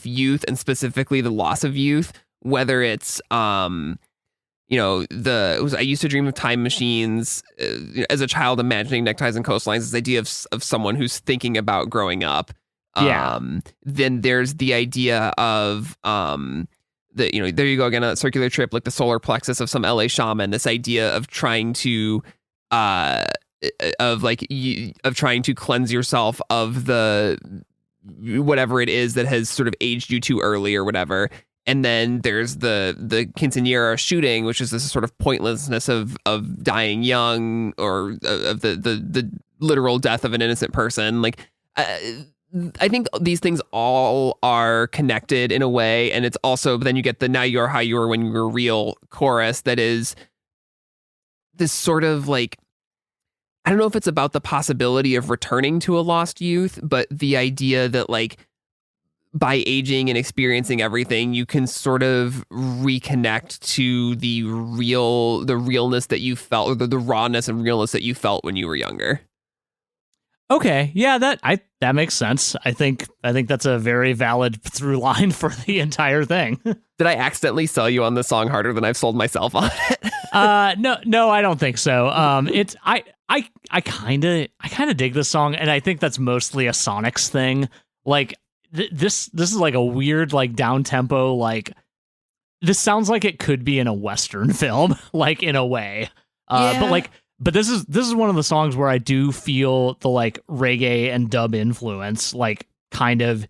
youth, and specifically the loss of youth, whether it's I used to dream of time machines as a child, imagining neckties and coastlines, this idea of someone who's thinking about growing up. Then there's the idea of there you go again, a circular trip, like the solar plexus of some LA shaman, this idea of trying to trying to cleanse yourself of the whatever it is that has sort of aged you too early or whatever. And then there's the quinceañera shooting, which is this sort of pointlessness of dying young, or of the literal death of an innocent person. Like, I think these things all are connected in a way. And it's also, then you get the "now you're how you were when you were real" chorus that is this sort of like, I don't know if it's about the possibility of returning to a lost youth, but the idea that like, by aging and experiencing everything, you can sort of reconnect to the realness that you felt, or the rawness and realness that you felt when you were younger. Okay, yeah, that makes sense. I think that's a very valid through line for the entire thing. Did I accidentally sell you on this song harder than I've sold myself on it? No, I don't think so. I kind of dig this song, and I think that's mostly a Sonics thing. Like this is like a weird, like down tempo, like this sounds like it could be in a Western film, like in a way. But this is one of the songs where I do feel the like reggae and dub influence like kind of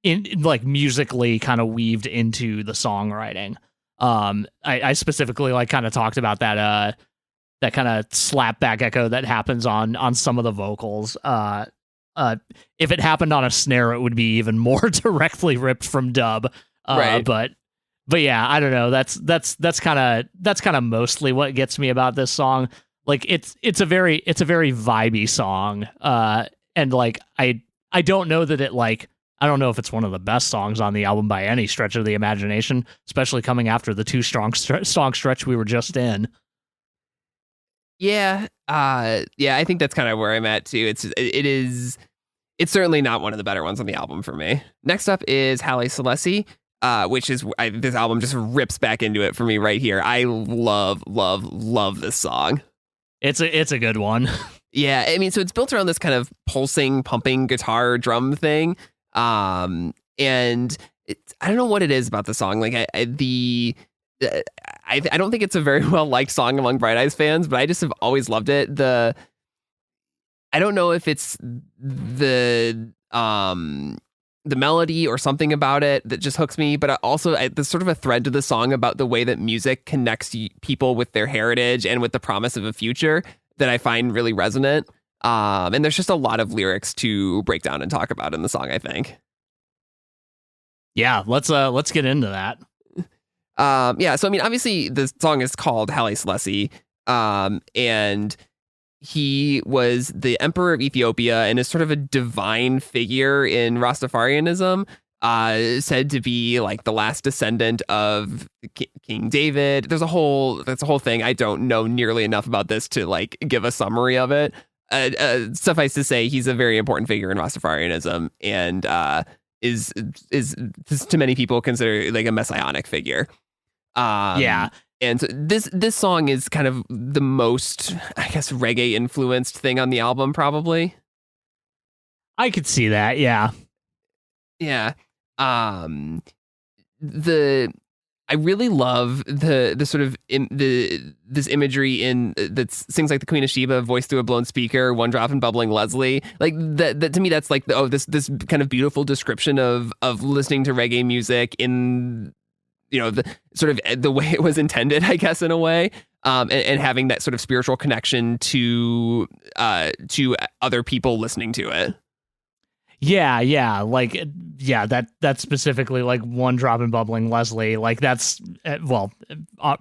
in like musically kind of weaved into the songwriting. I specifically like kind of talked about that that kind of slap back echo that happens on some of the vocals. If it happened on a snare, it would be even more directly ripped from dub. Right. But yeah, I don't know. That's kind of mostly what gets me about this song. Like it's a very vibey song. And like I don't know that it like, I don't know if it's one of the best songs on the album by any stretch of the imagination, especially coming after the 2 song stretch we were just in. Yeah. I think that's kind of where I'm at too. It's certainly not one of the better ones on the album for me. Next up is Halle Selassie, which is this album just rips back into it for me right here. I love this song. It's a good one. Yeah, I mean, so it's built around this kind of pulsing, pumping guitar drum thing. And I don't know what it is about the song. Like I don't think it's a very well liked song among Bright Eyes fans, but I just have always loved it. I don't know if it's the melody or something about it that just hooks me, but also there's sort of a thread to the song about the way that music connects people with their heritage and with the promise of a future that I find really resonant. And there's just a lot of lyrics to break down and talk about in the song, I think. Yeah, let's get into that. So I mean, obviously the song is called Halle Selassie, and he was the emperor of Ethiopia and is sort of a divine figure in Rastafarianism, said to be like the last descendant of King David. That's a whole thing. I don't know nearly enough about this to like give a summary of it. Suffice to say, he's a very important figure in Rastafarianism, and is to many people considered like a messianic figure. Yeah. And so this song is kind of the most, I guess, reggae influenced thing on the album, probably. I could see that. Yeah. Yeah. I really love the sort of this imagery in that sings like the Queen of Sheba, voiced through a blown speaker, one drop and bubbling Leslie. Like that to me, that's like this kind of beautiful description of listening to reggae music in, you know, the sort of the way it was intended, I guess, in a way, and having that sort of spiritual connection to other people listening to it. Yeah, like that specifically, like one drop and bubbling Leslie, like that's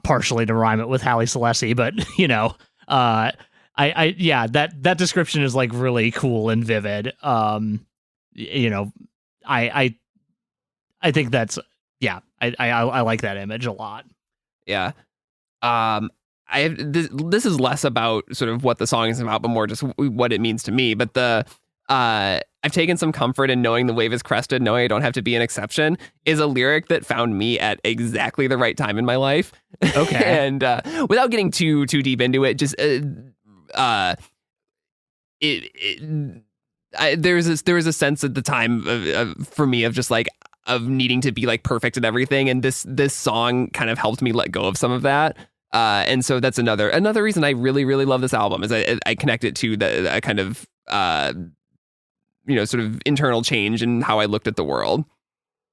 partially to rhyme it with Halle Selassie, but you know, that description is like really cool and vivid. You know, I think that's I like that image a lot. Yeah. This is less about sort of what the song is about, but more just what it means to me. But I've taken some comfort in knowing the wave is crested, knowing I don't have to be an exception, is a lyric that found me at exactly the right time in my life. Okay. And without getting too deep into it, just there was a sense at the time for me of just like of needing to be like perfect and everything, and this song kind of helped me let go of some of that. And so that's another reason I really love this album, is I connect it to the kind of sort of internal change in how I looked at the world.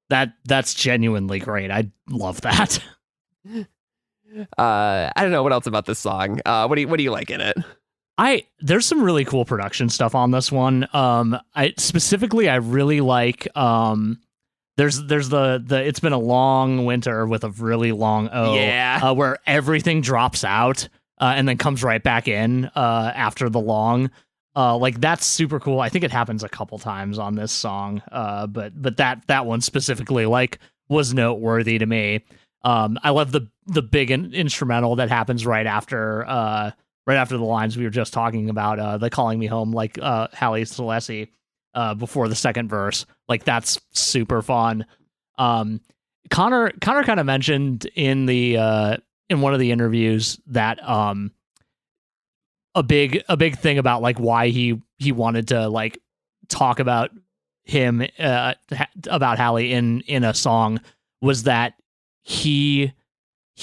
That's genuinely great. I love that. I don't know what else about this song. What do you like in it? There's some really cool production stuff on this one. I really like there's the it's been a long winter with a really long O. Yeah. Where everything drops out and then comes right back in after the long. Like that's super cool. I think it happens a couple times on this song. But that one specifically like was noteworthy to me. I love the big instrumental that happens right after the lines we were just talking about, the calling me home, like Halle Selassie, before the second verse. Like that's super fun. Conor kind of mentioned in one of the interviews that a big thing about like why he wanted to like talk about him about Halle in a song was that he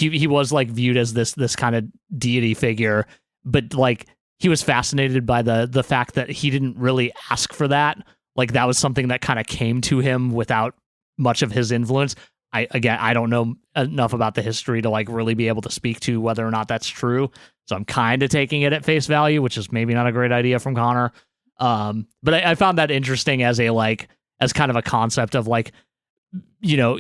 was like viewed as this kind of deity figure, but like he was fascinated by the fact that he didn't really ask for that. like that was something that kind of came to him without much of his influence. I don't know enough about the history to like really be able to speak to whether or not that's true. So I'm kind of taking it at face value, which is maybe not a great idea from Conor. But I found that interesting as as kind of a concept of like, you know,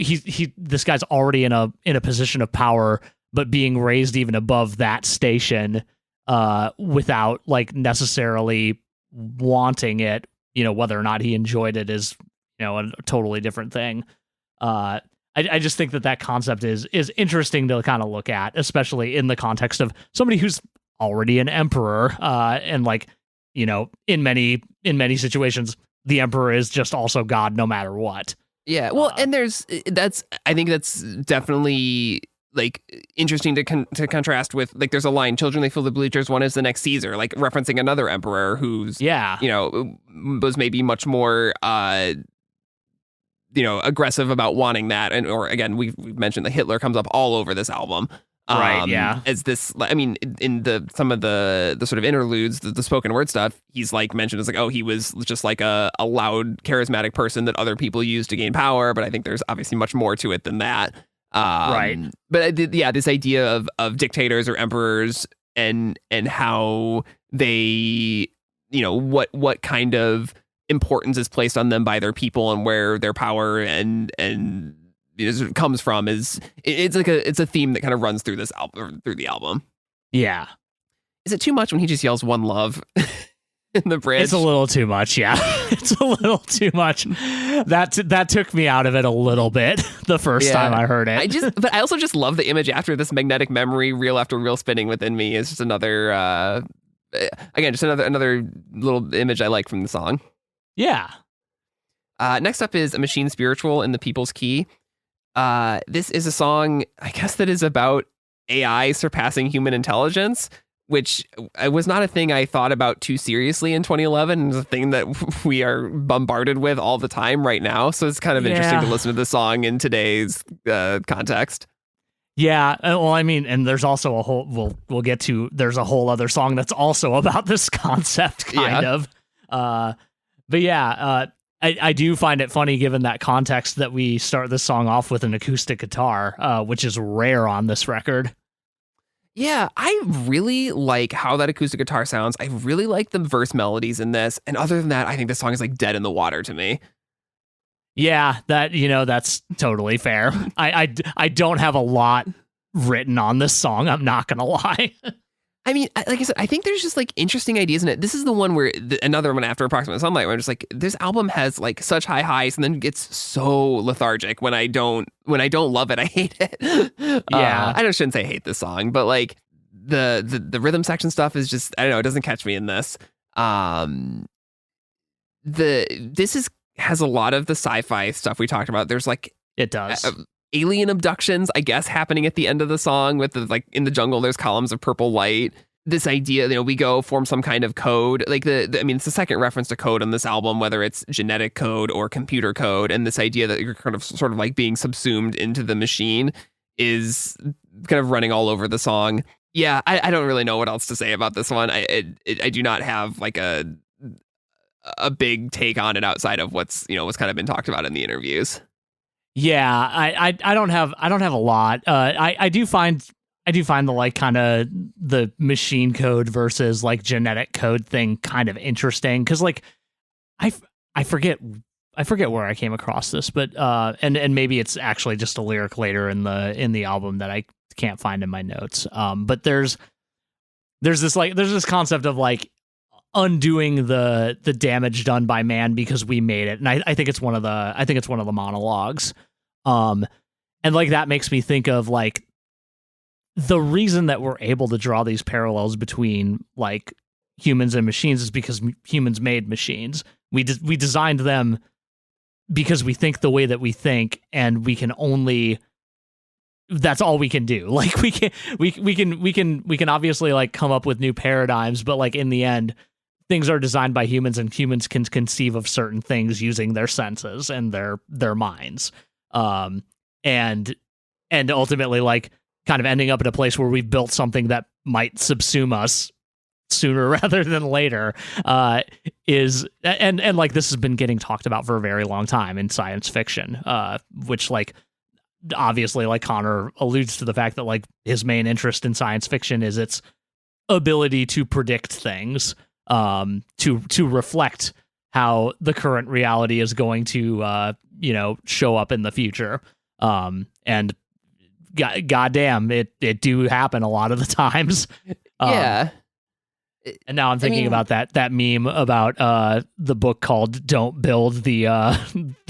this guy's already in a position of power, but being raised even above that station, without like necessarily wanting it, you know, whether or not he enjoyed it is, you know, a totally different thing. I just think that concept is interesting to kind of look at, especially in the context of somebody who's already an emperor, and like, you know, in many situations, the emperor is just also God no matter what. Yeah, well, and I think that's definitely like interesting to contrast with, like, there's a line, children, they fill the bleachers, one is the next Caesar, like referencing another emperor who's, you know, was maybe much more, you know, aggressive about wanting that. And, or again, we've mentioned that Hitler comes up all over this album. Right, yeah. As this, I mean, in some of the sort of interludes, the spoken word stuff, he's like mentioned as like, oh, he was just like a loud, charismatic person that other people use to gain power. But I think there's obviously much more to it than that. Right. But yeah, this idea of dictators or emperors and how they, you know, what kind of importance is placed on them by their people and where their power and comes from it's a theme that kind of runs through this album, through the album. Yeah. Is it too much when he just yells one love in the bridge? It's a little too much. Yeah. It's a little too much. That took me out of it a little bit the first time I heard it. But I also just love the image after this magnetic memory, reel after reel spinning within me. Is just another, again, just another little image I like from the song. Yeah. Next up is A Machine Spiritual in the People's Key. This is a song, I guess, that is about AI surpassing human intelligence, which was not a thing I thought about too seriously in 2011. It's a thing that we are bombarded with all the time right now. So it's kind of interesting to listen to the song in today's context. Yeah. Well, I mean, and there's also a whole, we'll get to, there's a whole other song that's also about this concept kind of. But yeah, I do find it funny given that context that we start this song off with an acoustic guitar, which is rare on this record. Yeah, I really like how that acoustic guitar sounds. I really like the verse melodies in this. And other than that, I think this song is like dead in the water to me. Yeah, that's totally fair. I don't have a lot written on this song. I'm not going to lie. I mean, like I said, I think there's just like interesting ideas in it. This is the one where another one after Approximate Sunlight, where I'm just like, this album has like such high highs and then gets so lethargic when I don't love it. I hate it. Yeah. I shouldn't say hate this song, but like the rhythm section stuff is just, I don't know, it doesn't catch me in this. Has a lot of the sci-fi stuff we talked about. There's like, it does. Alien abductions, I guess, happening at the end of the song with the, like, in the jungle, there's columns of purple light. This idea, you know, we go form some kind of code. Like I mean, it's the second reference to code on this album, whether it's genetic code or computer code. And this idea that you're kind of sort of like being subsumed into the machine is kind of running all over the song. Yeah, I don't really know what else to say about this one. I do not have like a big take on it outside of what's kind of been talked about in the interviews. Yeah, I don't have a lot. I do find the like kind of the machine code versus like genetic code thing kind of interesting because like I forget where I came across this, but and maybe it's actually just a lyric later in the album that I can't find in my notes. But there's this concept of like undoing the damage done by man because we made it, and I think it's one of the monologues, and like that makes me think of like the reason that we're able to draw these parallels between like humans and machines is because humans made machines. We designed them because we think the way that we think, and that's all we can do. Like we can obviously like come up with new paradigms, but like in the end, things are designed by humans, and humans can conceive of certain things using their senses and their minds. And ultimately like kind of ending up in a place where we've built something that might subsume us sooner rather than later, is and like this has been getting talked about for a very long time in science fiction, which like obviously like Connor alludes to the fact that like his main interest in science fiction is its ability to predict things, to reflect how the current reality is going to show up in the future, and goddamn, it do happen a lot of the times. Yeah. And now I'm thinking about that meme about the book called "Don't Build the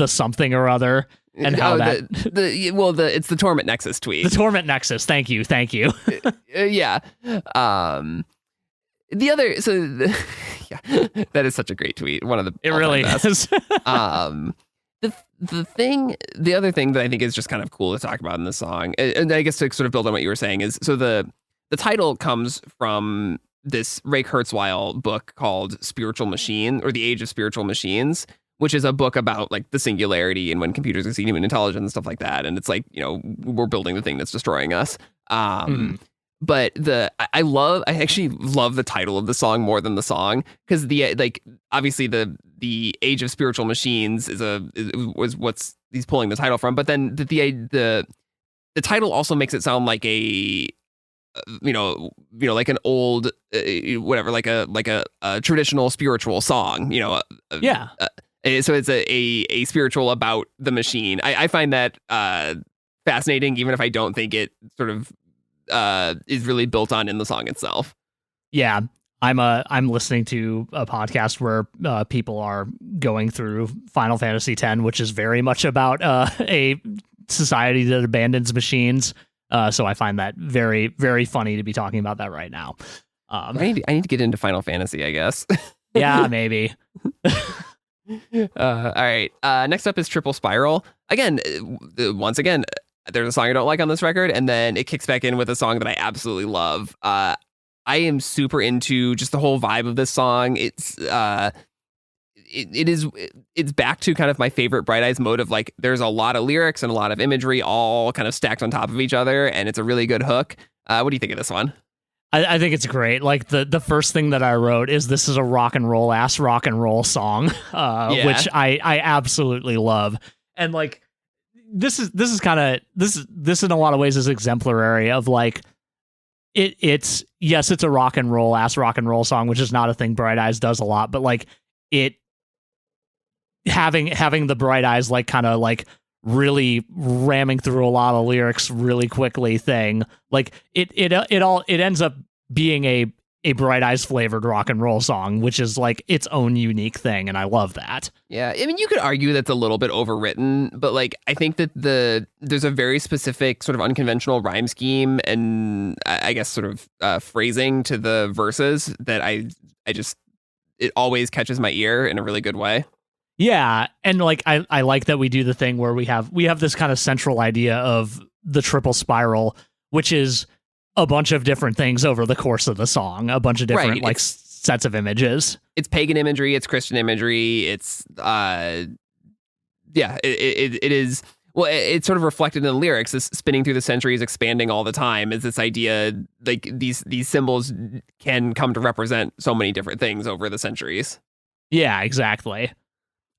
something or other," and how it's the Torment Nexus tweet. The Torment Nexus. Thank you. Yeah. That is such a great tweet. One of the it really best. is. The other thing that I think is just kind of cool to talk about in this song, and I guess to sort of build on what you were saying, is so the title comes from this Ray Kurzweil book called Spiritual Machine, or The Age of Spiritual Machines, which is a book about like the singularity and when computers exceed human intelligence and stuff like that. And it's like, we're building the thing that's destroying us. But I actually love the title of the song more than the song, because obviously the Age of Spiritual Machines was what's he's pulling the title from, but then the title also makes it sound like a like an old whatever, like a traditional spiritual song, Yeah. So it's a spiritual about the machine. I find that fascinating, even if I don't think it sort of is really built on in the song itself. Yeah, I'm listening to a podcast where people are going through Final Fantasy X, which is very much about a society that abandons machines. So I find that very, very funny to be talking about that right now. I need to get into Final Fantasy, I guess. Yeah, maybe. All right. Next up is Triple Spiral. Once again, there's a song I don't like on this record, and then it kicks back in with a song that I absolutely love. I am super into just the whole vibe of this song. It's it's back to kind of my favorite Bright Eyes mode of like, there's a lot of lyrics and a lot of imagery all kind of stacked on top of each other, and it's a really good hook. What do you think of this one? I think it's great. Like the first thing that I wrote is this is a rock and roll song, which I absolutely love. And like this in a lot of ways is exemplary of like it's a rock and roll song, which is not a thing Bright Eyes does a lot, but like it having the Bright Eyes like kind of like really ramming through a lot of lyrics really quickly thing, like it ends up being a Bright Eyes flavored rock and roll song, which is like its own unique thing, and I love that. Yeah, I mean, you could argue that's a little bit overwritten, but like I think that there's a very specific sort of unconventional rhyme scheme and I guess sort of phrasing to the verses that it always catches my ear in a really good way. Yeah, and like I like that we do the thing where we have this kind of central idea of the triple spiral, which is a bunch of different things over the course of the song, a bunch of different like sets of images. It's pagan imagery, it's Christian imagery, it's it is. Well, it's sort of reflected in the lyrics. This spinning through the centuries, expanding all the time, is this idea like these symbols can come to represent so many different things over the centuries. Yeah, exactly.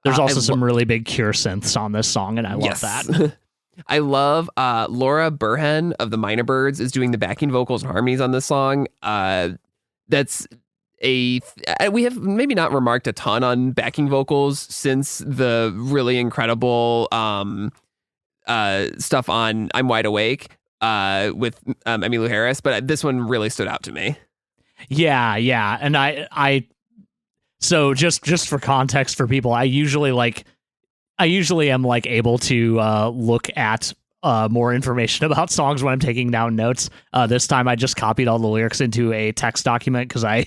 There's also some really big Cure synths on this song, and I love that. I love Laura Burhan of the Minor Birds is doing the backing vocals and harmonies on this song. We have maybe not remarked a ton on backing vocals since the really incredible stuff on I'm Wide Awake with Emmylou Harris, but this one really stood out to me. Yeah, and I so just for context for people, I usually am like able to look at more information about songs when I'm taking down notes. This time I just copied all the lyrics into a text document because I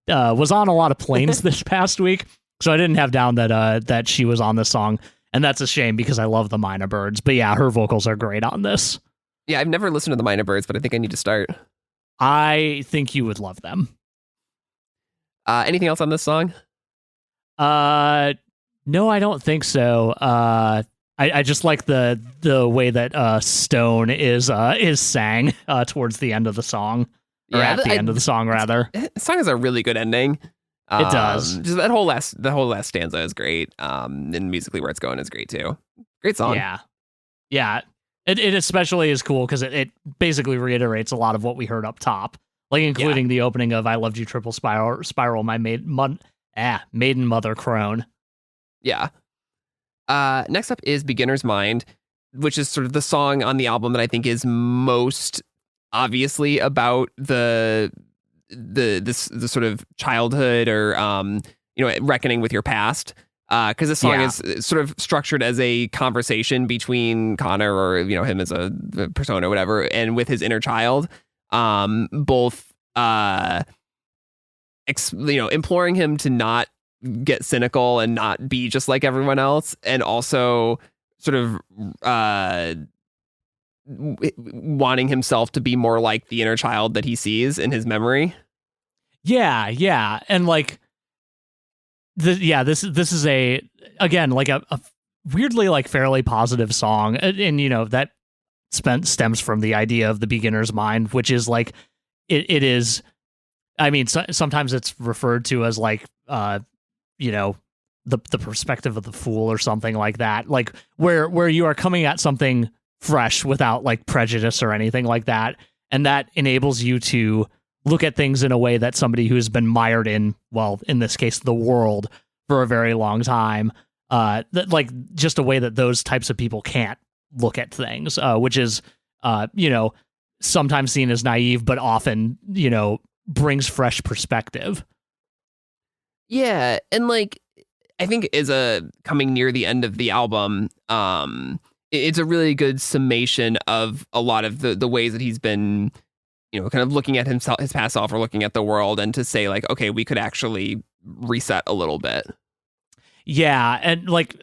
was on a lot of planes this past week, so I didn't have down that she was on this song, and that's a shame because I love the Minor Birds. But yeah, her vocals are great on this. Yeah, I've never listened to the Minor Birds, but I think I need to start. I think you would love them. Anything else on this song? No, I don't think so. I just like the way that Stone is sang towards the end of the song. Or at the end of the song, rather. The song has a really good ending. It does. Just the whole last stanza is great. And musically where it's going is great too. Great song. Yeah. It especially is cool because it basically reiterates a lot of what we heard up top, like including the opening of "I Loved You Triple Spiral," my maiden mother crone. Yeah. Next up is "Beginner's Mind," which is sort of the song on the album that I think is most obviously about the sort of childhood or reckoning with your past. Because the song is sort of structured as a conversation between Conor, or him as a persona or whatever, and with his inner child, both imploring him to not get cynical and not be just like everyone else, and also sort of wanting himself to be more like the inner child that he sees in his memory. Yeah, and like. This is again like a weirdly like fairly positive song, and that stems from the idea of the beginner's mind, which is like it is. I mean, sometimes it's referred to as like the perspective of the fool or something like that, like where you are coming at something fresh without like prejudice or anything like that, and that enables you to look at things in a way that somebody who's been mired in, well, in this case, the world for a very long time, that like just a way that those types of people can't look at things, which is, sometimes seen as naive, but often, brings fresh perspective. Yeah. And like, I think coming near the end of the album, it's a really good summation of a lot of the ways that he's been, kind of looking at himself, his past self, or looking at the world, and to say like, okay, we could actually reset a little bit. Yeah, and like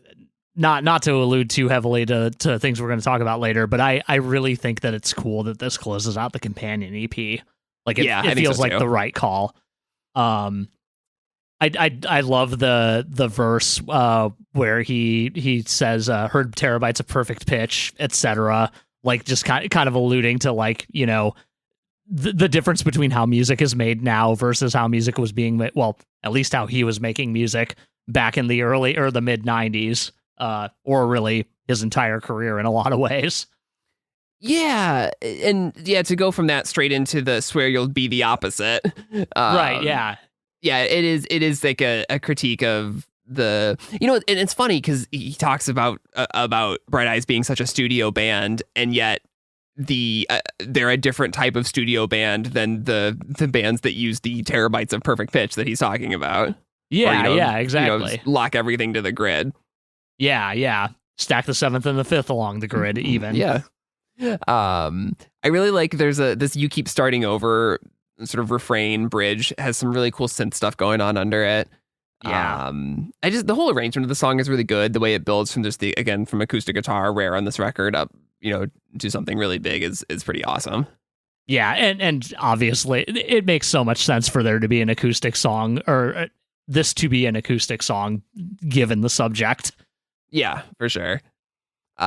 not to allude too heavily to things we're going to talk about later, but I really think that it's cool that this closes out the companion EP. Like it feels like the right call. I love the verse where he says heard terabytes of perfect pitch, etc. Like just kind of alluding to like the difference between how music is made now versus how music was being made. Well, at least how he was making music back in the early or the mid 90s, or really his entire career in a lot of ways. Yeah. And to go from that straight into the swear you'll be the opposite. Right. Yeah. Yeah. It is like a critique of the, and it's funny because he talks about Bright Eyes being such a studio band, and yet they're a different type of studio band than the bands that use the terabytes of perfect pitch that he's talking about. Yeah, yeah, exactly. Lock everything to the grid. Yeah. Stack the 7th and the 5th along the grid, even. Yeah. I really like there's this "You Keep Starting Over" sort of refrain bridge, has some really cool synth stuff going on under it. Yeah. The whole arrangement of the song is really good. The way it builds from just from acoustic guitar, rare on this record, up to something really big is pretty awesome. Yeah, and obviously it makes so much sense for there to be an acoustic song, or this to be an acoustic song given the subject. Yeah, for sure.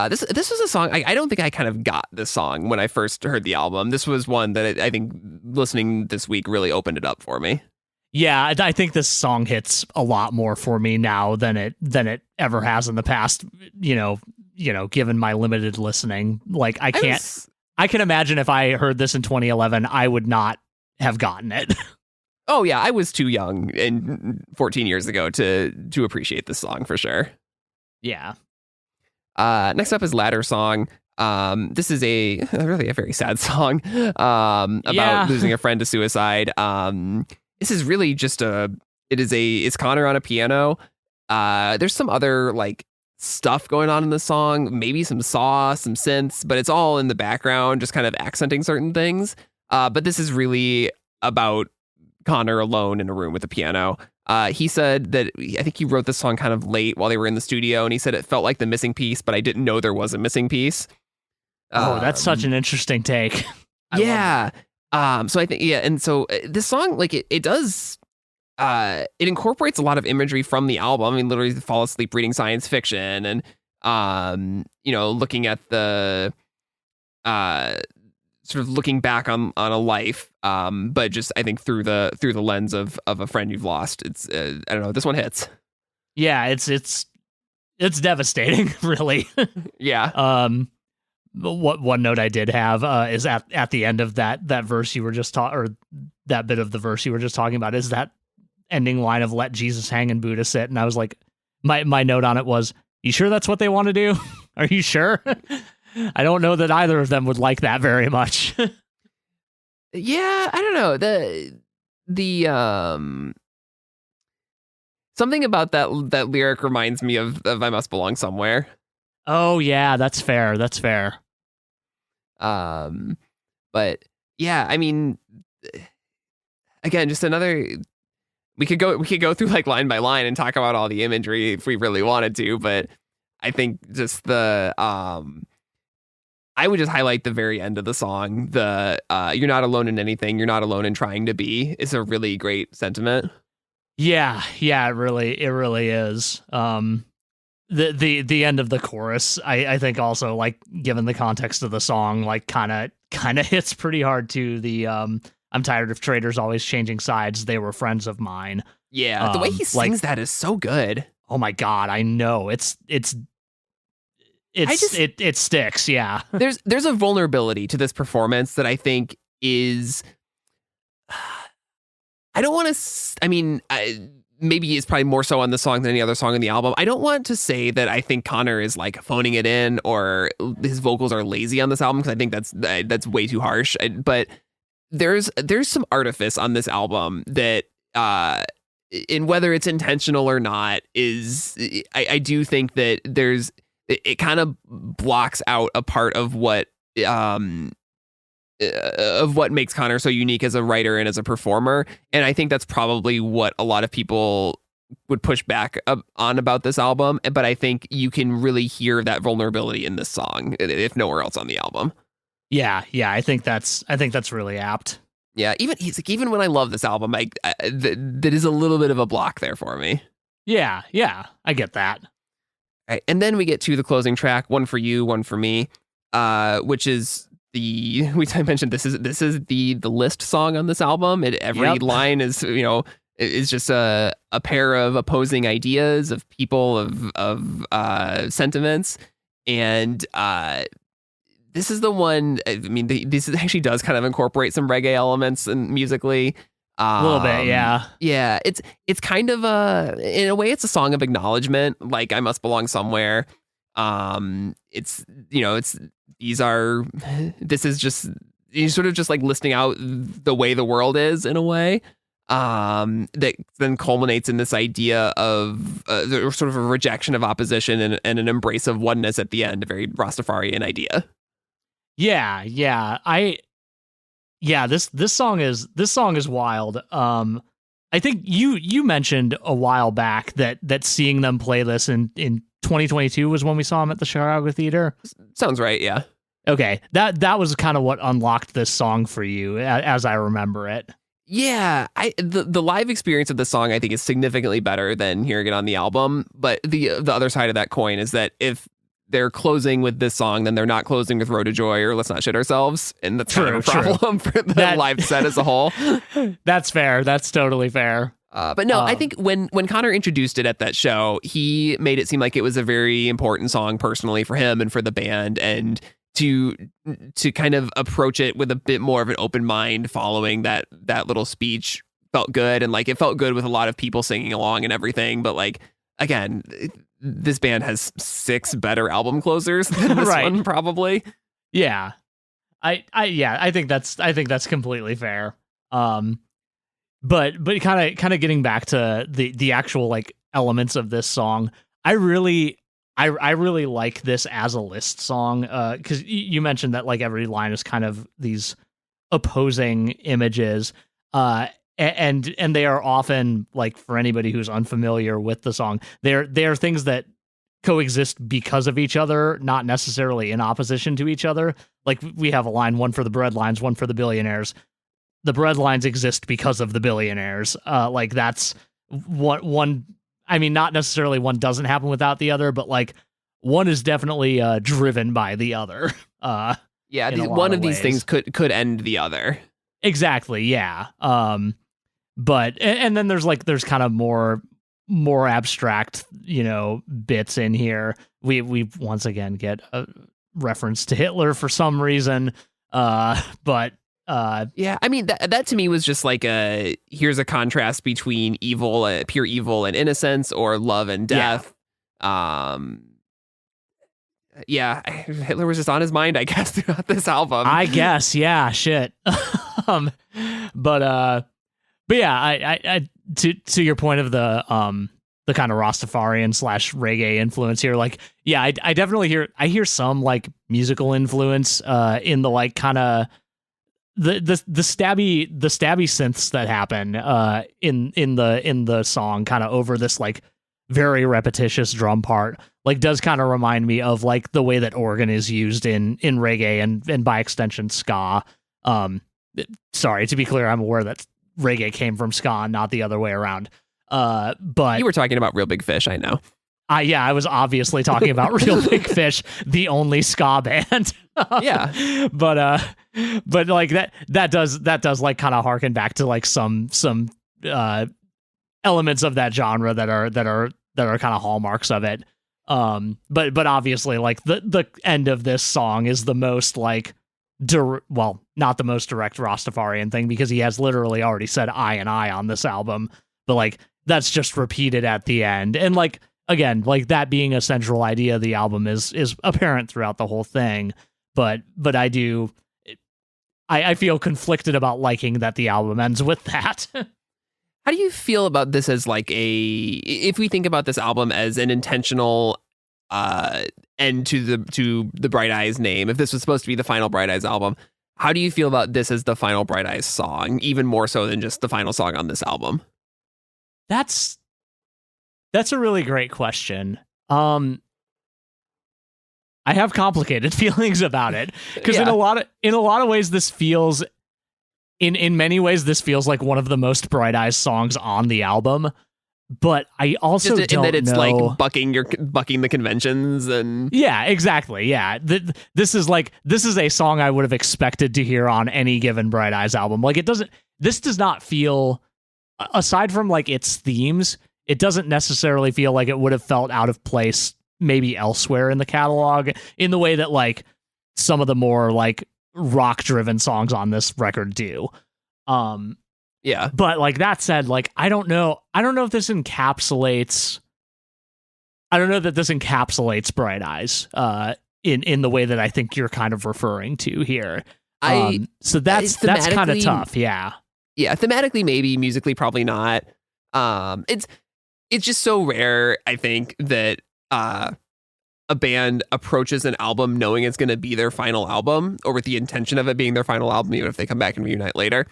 This was a song I don't think I kind of got this song when I first heard the album. This was one that I think listening this week really opened it up for me. Yeah, I think this song hits a lot more for me now than it ever has in the past. Given my limited listening, like I can imagine if I heard this in 2011, I would not have gotten it. Oh yeah, I was too young and 14 years ago to appreciate this song for sure. Yeah. Next up is "Ladder Song." This is really a very sad song about losing a friend to suicide. This is really just it's Conor on a piano. There's some other like stuff going on in the song, maybe some saw, some synths, but it's all in the background, just kind of accenting certain things. But this is really about Conor alone in a room with a piano. He said that I think he wrote this song kind of late while they were in the studio, and he said it felt like the missing piece, but I didn't know there was a missing piece. Oh, that's such an interesting take. Yeah. So I think, and so this song, like it does, it incorporates a lot of imagery from the album. I mean, literally fall asleep reading science fiction and, looking at the, sort of looking back on a life, but just I think through the lens of a friend you've lost. It's I don't know, this one hits. Yeah, it's devastating, really. Yeah. What one note I did have is at the end of that verse you were just or that bit of the verse you were just talking about is that ending line of "Let Jesus hang and Buddha sit," and I was like, my note on it was, "You sure that's what they want to do? Are you sure?" I don't know that either of them would like that very much. Yeah, I don't know. The something about that lyric reminds me of "I Must Belong Somewhere." Oh yeah, that's fair. That's fair. But yeah, I mean, again, just another. We could go through like line by line and talk about all the imagery if we really wanted to, but I think just the I would just highlight the very end of the song. The "You're not alone in anything. You're not alone in trying to be" is a really great sentiment. Yeah, it really is. The end of the chorus, I think also, like, given the context of the song, like kind of hits pretty hard to the "I'm tired of traitors always changing sides. They were friends of mine." Yeah, the way he sings that is so good. Oh my god, I know it sticks. Yeah, there's a vulnerability to this performance that I think is. I don't want to. I mean, maybe it's probably more so on the song than any other song on the album. I don't want to say that I think Conor is like phoning it in or his vocals are lazy on this album, because I think that's way too harsh. But there's some artifice on this album that, in whether it's intentional or not, is I do think that it kind of blocks out a part of what makes Conor so unique as a writer and as a performer. And I think that's probably what a lot of people would push back on about this album. But I think you can really hear that vulnerability in this song, if nowhere else on the album. Yeah. I think that's really apt. Yeah. Even when I love this album, that is a little bit of a block there for me. Yeah. I get that. All right. And then we get to the closing track, "One for You, One for Me," which is I mentioned this is the list song on this album. Every line is is just a pair of opposing ideas of people of sentiments, and this is the one. I mean, this actually does kind of incorporate some reggae elements and musically. A little bit, yeah. Yeah, it's kind of in a way, it's a song of acknowledgement, like "I Must Belong Somewhere." This is just, you're sort of just like listing out the way the world is in a way, that then culminates in this idea of sort of a rejection of opposition and an embrace of oneness at the end, a very Rastafarian idea. Yeah. This song is wild. I think you mentioned a while back that seeing them play this in 2022 was when we saw them at the Chicago Theater. Sounds right, yeah. Okay, that was kind of what unlocked this song for you, as I remember it. Yeah, the live experience of the song, I think, is significantly better than hearing it on the album. But the other side of that coin is that if they're closing with this song, then they're not closing with "Road to Joy" or "Let's Not Shit Ourselves," and that's kind of a problem for the live set as a whole. That's fair. That's totally fair. But no, I think when Conor introduced it at that show, he made it seem like it was a very important song personally for him and for the band, and to kind of approach it with a bit more of an open mind following that little speech felt good. And like, it felt good with a lot of people singing along and everything. But like, again, this band has 6 better album closers than this one, probably. Yeah. I think that's completely fair. But kind of getting back to the actual like elements of this song, I really like this as a list song, because you mentioned that like every line is kind of these opposing images, and they are often, like, for anybody who's unfamiliar with the song, they are things that coexist because of each other, not necessarily in opposition to each other. Like, we have a line, "One for the breadlines, one for the billionaires." The breadlines exist because of the billionaires. Like, that's one. I mean, not necessarily one doesn't happen without the other, but like one is definitely driven by the other. Yeah, in a lot one of of these ways. things could end the other. Exactly, yeah. But and then there's kind of more abstract, bits in here. We once again get a reference to Hitler for some reason. But Yeah, I mean that to me was just like here's a contrast between evil, pure evil and innocence, or love and death. Hitler was just on his mind, I guess, throughout this album. I guess, yeah, shit. But yeah, I to your point of the kind of Rastafarian / reggae influence here, like, yeah, I definitely hear some like musical influence in the like kind of the stabby synths that happen in the song, kind of over this like very repetitious drum part, like does kind of remind me of like the way that organ is used in reggae and by extension ska. Sorry, to be clear, I'm aware that reggae came from ska, not the other way around. But you were talking about Real Big Fish, I know. Yeah, I was obviously talking about Real Big Fish, the only ska band. Yeah, but like that does like kind of harken back to like some elements of that genre that are kind of hallmarks of it. But obviously, like the end of this song is the most like not the most direct Rastafarian thing, because he has literally already said I and I on this album, but like that's just repeated at the end. And like, again, like that being a central idea of the album is apparent throughout the whole thing. But I feel conflicted about liking that the album ends with that. How do you feel about this as like if we think about this album as an intentional end to the Bright Eyes name, if this was supposed to be the final Bright Eyes album, how do you feel about this as the final Bright Eyes song, even more so than just the final song on this album? That's a really great question. I have complicated feelings about it, because in a lot of ways this feels, in many ways this feels like one of the most Bright Eyes songs on the album. But I also don't know. In that it's like bucking the conventions and yeah, exactly. Yeah, this is a song I would have expected to hear on any given Bright Eyes album. Like this does not feel, aside from like its themes, it doesn't necessarily feel like it would have felt out of place maybe elsewhere in the catalog, in the way that like some of the more like rock driven songs on this record do. Yeah. But like that said, like I don't know if this encapsulates Bright Eyes in the way that I think you're kind of referring to here. So that's kind of tough. Yeah. Yeah, thematically maybe, musically probably not. It's just so rare, I think, that a band approaches an album knowing it's going to be their final album, or with the intention of it being their final album, even if they come back and reunite later.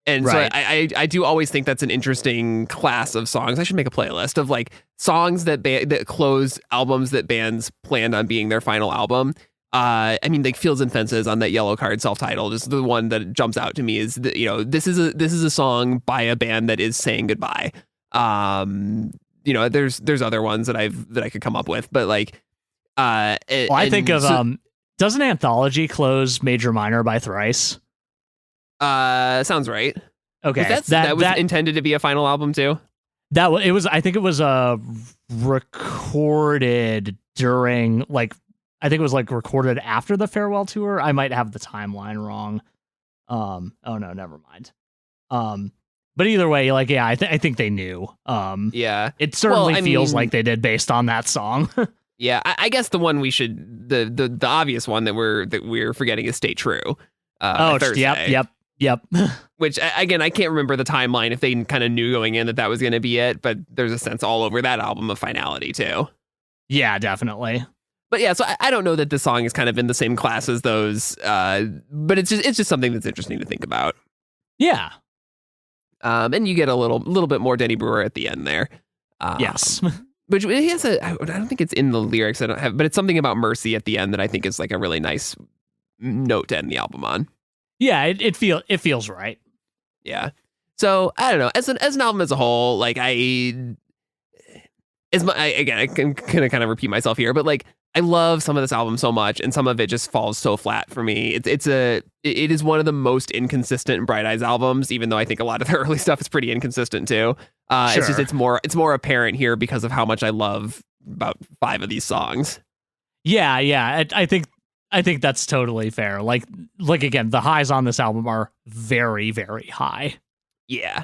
And right. So I do always think that's an interesting class of songs. I should make a playlist of like songs that close albums that bands planned on being their final album. I mean, like Fields and Fences on that Yellow Card self-titled is the one that jumps out to me. Is that, this is a song by a band that is saying goodbye. There's other ones that I could come up with, but like, I think of doesn't Anthology close Major Minor by Thrice? Sounds right. Okay, that was intended to be a final album too. I think it was recorded during I think it was recorded after the farewell tour. I might have the timeline wrong. Oh no, never mind. But either way, I think they knew. Yeah, it certainly feels like they did based on that song. Yeah, I guess the one the obvious one that we're forgetting is Stay True. Yep. Which, again, I can't remember the timeline if they kind of knew going in that was going to be it, but there's a sense all over that album of finality too. Yeah, definitely. But yeah, so I don't know that this song is kind of in the same class as those, but it's just something that's interesting to think about. Yeah. And you get a little bit more Denny Brewer at the end there. Yes. Which he has I don't think it's in the lyrics. I don't have, but it's something about mercy at the end that I think is like a really nice note to end the album on. Yeah, it feels right. Yeah. So I don't know. As an album as a whole, like again, I can kind of repeat myself here, but like I love some of this album so much, and some of it just falls so flat for me. It is one of the most inconsistent Bright Eyes albums, even though I think a lot of their early stuff is pretty inconsistent too. It's just it's more apparent here because of how much I love about 5 of these songs. Yeah. I think that's totally fair. Like again, the highs on this album are very, very high. Yeah.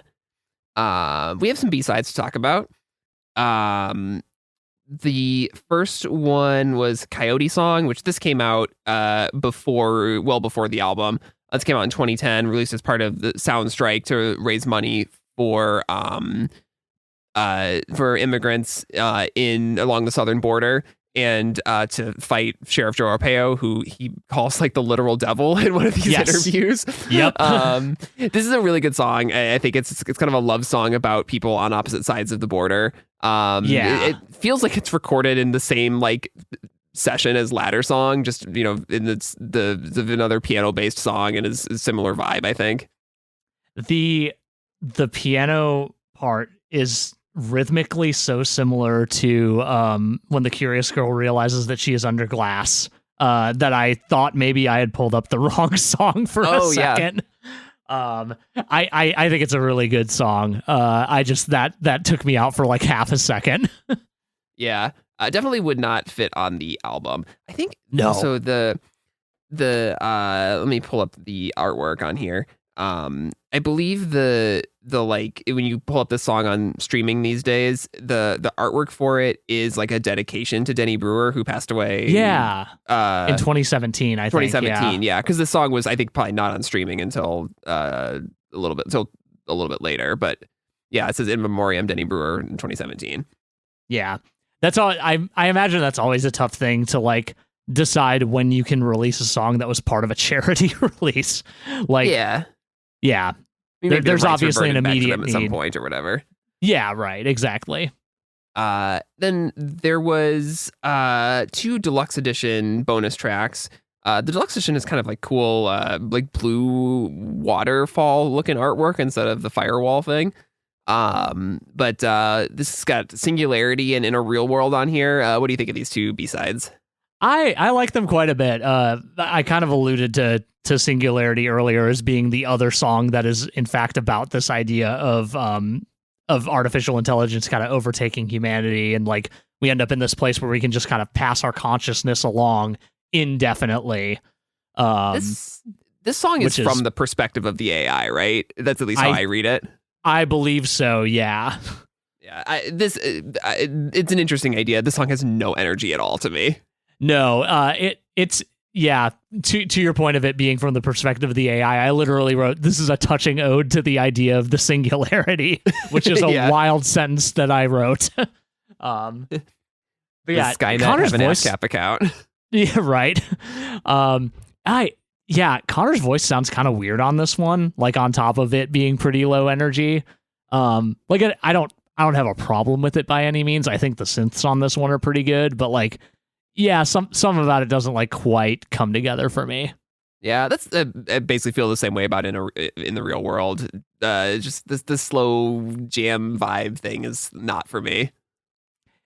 We have some B-sides to talk about. The first one was Coyote Song, which this came out before the album. This came out in 2010, released as part of the Sound Strike to raise money for immigrants along the southern border, and to fight Sheriff Joe Arpaio, who he calls like the literal devil in one of these interviews. Yep. This is a really good song. I think it's kind of a love song about people on opposite sides of the border. It feels like it's recorded in the same like session as Ladder Song, just in the another piano based song, and is a similar vibe. I think the piano part is rhythmically so similar to when the curious girl realizes that she is under glass, that I thought maybe I had pulled up the wrong song for a second. I think it's a really good song. I just that took me out for like half a second. Yeah, definitely would not fit on the album. I think no. Also the let me pull up the artwork on here. I believe the like when you pull up this song on streaming these days, the artwork for it is like a dedication to Denny Brewer, who passed away. Yeah. In 2017, I think. 2017, yeah, because the song was, I think, probably not on streaming until a little bit later. But yeah, it says in memoriam Denny Brewer in 2017. Yeah, that's all. I imagine that's always a tough thing to like decide when you can release a song that was part of a charity release. Like, yeah. There's obviously an immediate need at some point or whatever. Yeah, right. Exactly. Then there was 2 deluxe edition bonus tracks. The deluxe edition is kind of like cool, like blue waterfall looking artwork instead of the firewall thing. But this has got Singularity and Inner Real World on here. What do you think of these 2 B-sides? I like them quite a bit. I kind of alluded to Singularity earlier as being the other song that is in fact about this idea of artificial intelligence kind of overtaking humanity, and like we end up in this place where we can just kind of pass our consciousness along indefinitely. This song is from the perspective of the AI, right? That's at least how I read it. I believe so. Yeah. Yeah. It's an interesting idea. This song has no energy at all to me. No, it's yeah. To your point of it being from the perspective of the AI, I literally wrote, "This is a touching ode to the idea of the singularity," which is a wild sentence that I wrote. But yeah, Skynet Conor's have an voice ASCAP account. Yeah, right. Conor's voice sounds kind of weird on this one. Like on top of it being pretty low energy. Like I don't have a problem with it by any means. I think the synths on this one are pretty good, but like. Yeah, some about it doesn't like quite come together for me. Yeah, that's I basically feel the same way about in the real world. Just this slow jam vibe thing is not for me.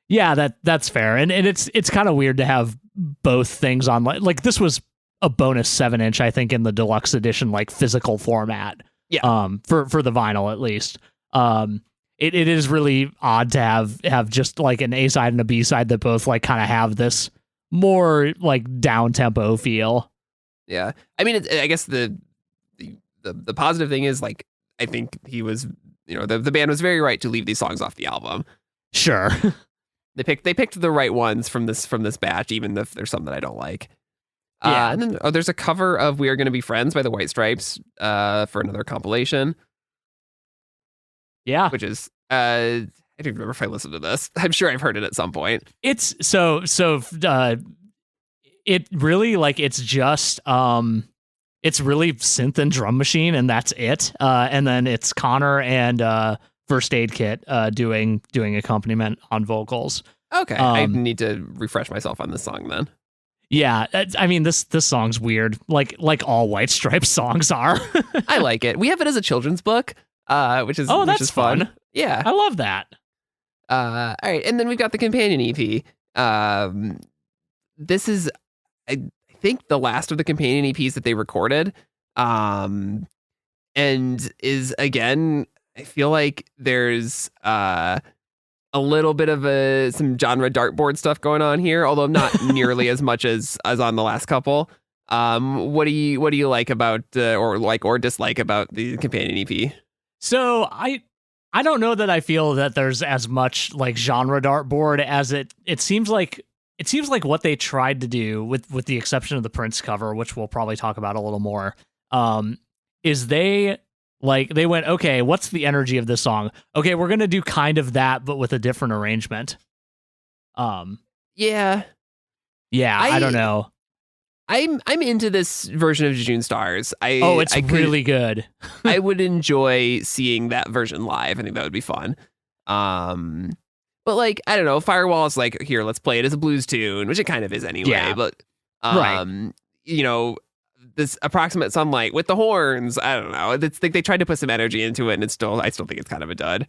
Yeah, that's fair, and it's kind of weird to have both things on. Like this was a bonus 7-inch, I think, in the deluxe edition, like physical format. Yeah. For the vinyl at least. It is really odd to have just like an A side and a B side that both like kind of have this more like down tempo feel. Yeah, I mean, I guess the positive thing is like I think he was, the band was very right to leave these songs off the album. Sure, they picked the right ones from this batch, even if there's some that I don't like. Yeah, and then there's a cover of "We Are Gonna Be Friends" by the White Stripes for another compilation. Yeah, which is I don't remember if I listened to this. I'm sure I've heard it at some point. It's so it really like it's just it's really synth and drum machine, and that's it. And then it's Conor and First Aid Kit doing accompaniment on vocals. Okay, I need to refresh myself on this song then. Yeah, I mean this song's weird, like all White Stripes songs are. I like it. We have it as a children's book, which is that's fun. Yeah, I love that. All right, and then we've got the companion EP. This is, I think, the last of the companion EPs that they recorded, and is, again, I feel like there's a little bit of some genre dartboard stuff going on here, although not nearly as much as on the last couple. What do you like about or dislike about the companion EP? So I don't know that I feel that there's as much like genre dartboard as it seems like what they tried to do, with the exception of the Prince cover, which we'll probably talk about a little more, is they went, okay, what's the energy of this song? Okay, we're gonna do kind of that, but with a different arrangement. Yeah, I don't know. I'm into this version of Jejune Stars. It's really good. I would enjoy seeing that version live. I think that would be fun. But like, I don't know, Firewall is like, here, let's play it as a blues tune, which it kind of is anyway. Yeah. But Right. you know, this Approximate Sunlight with the horns, I don't know. It's like they tried to put some energy into it, and I still think it's kind of a dud.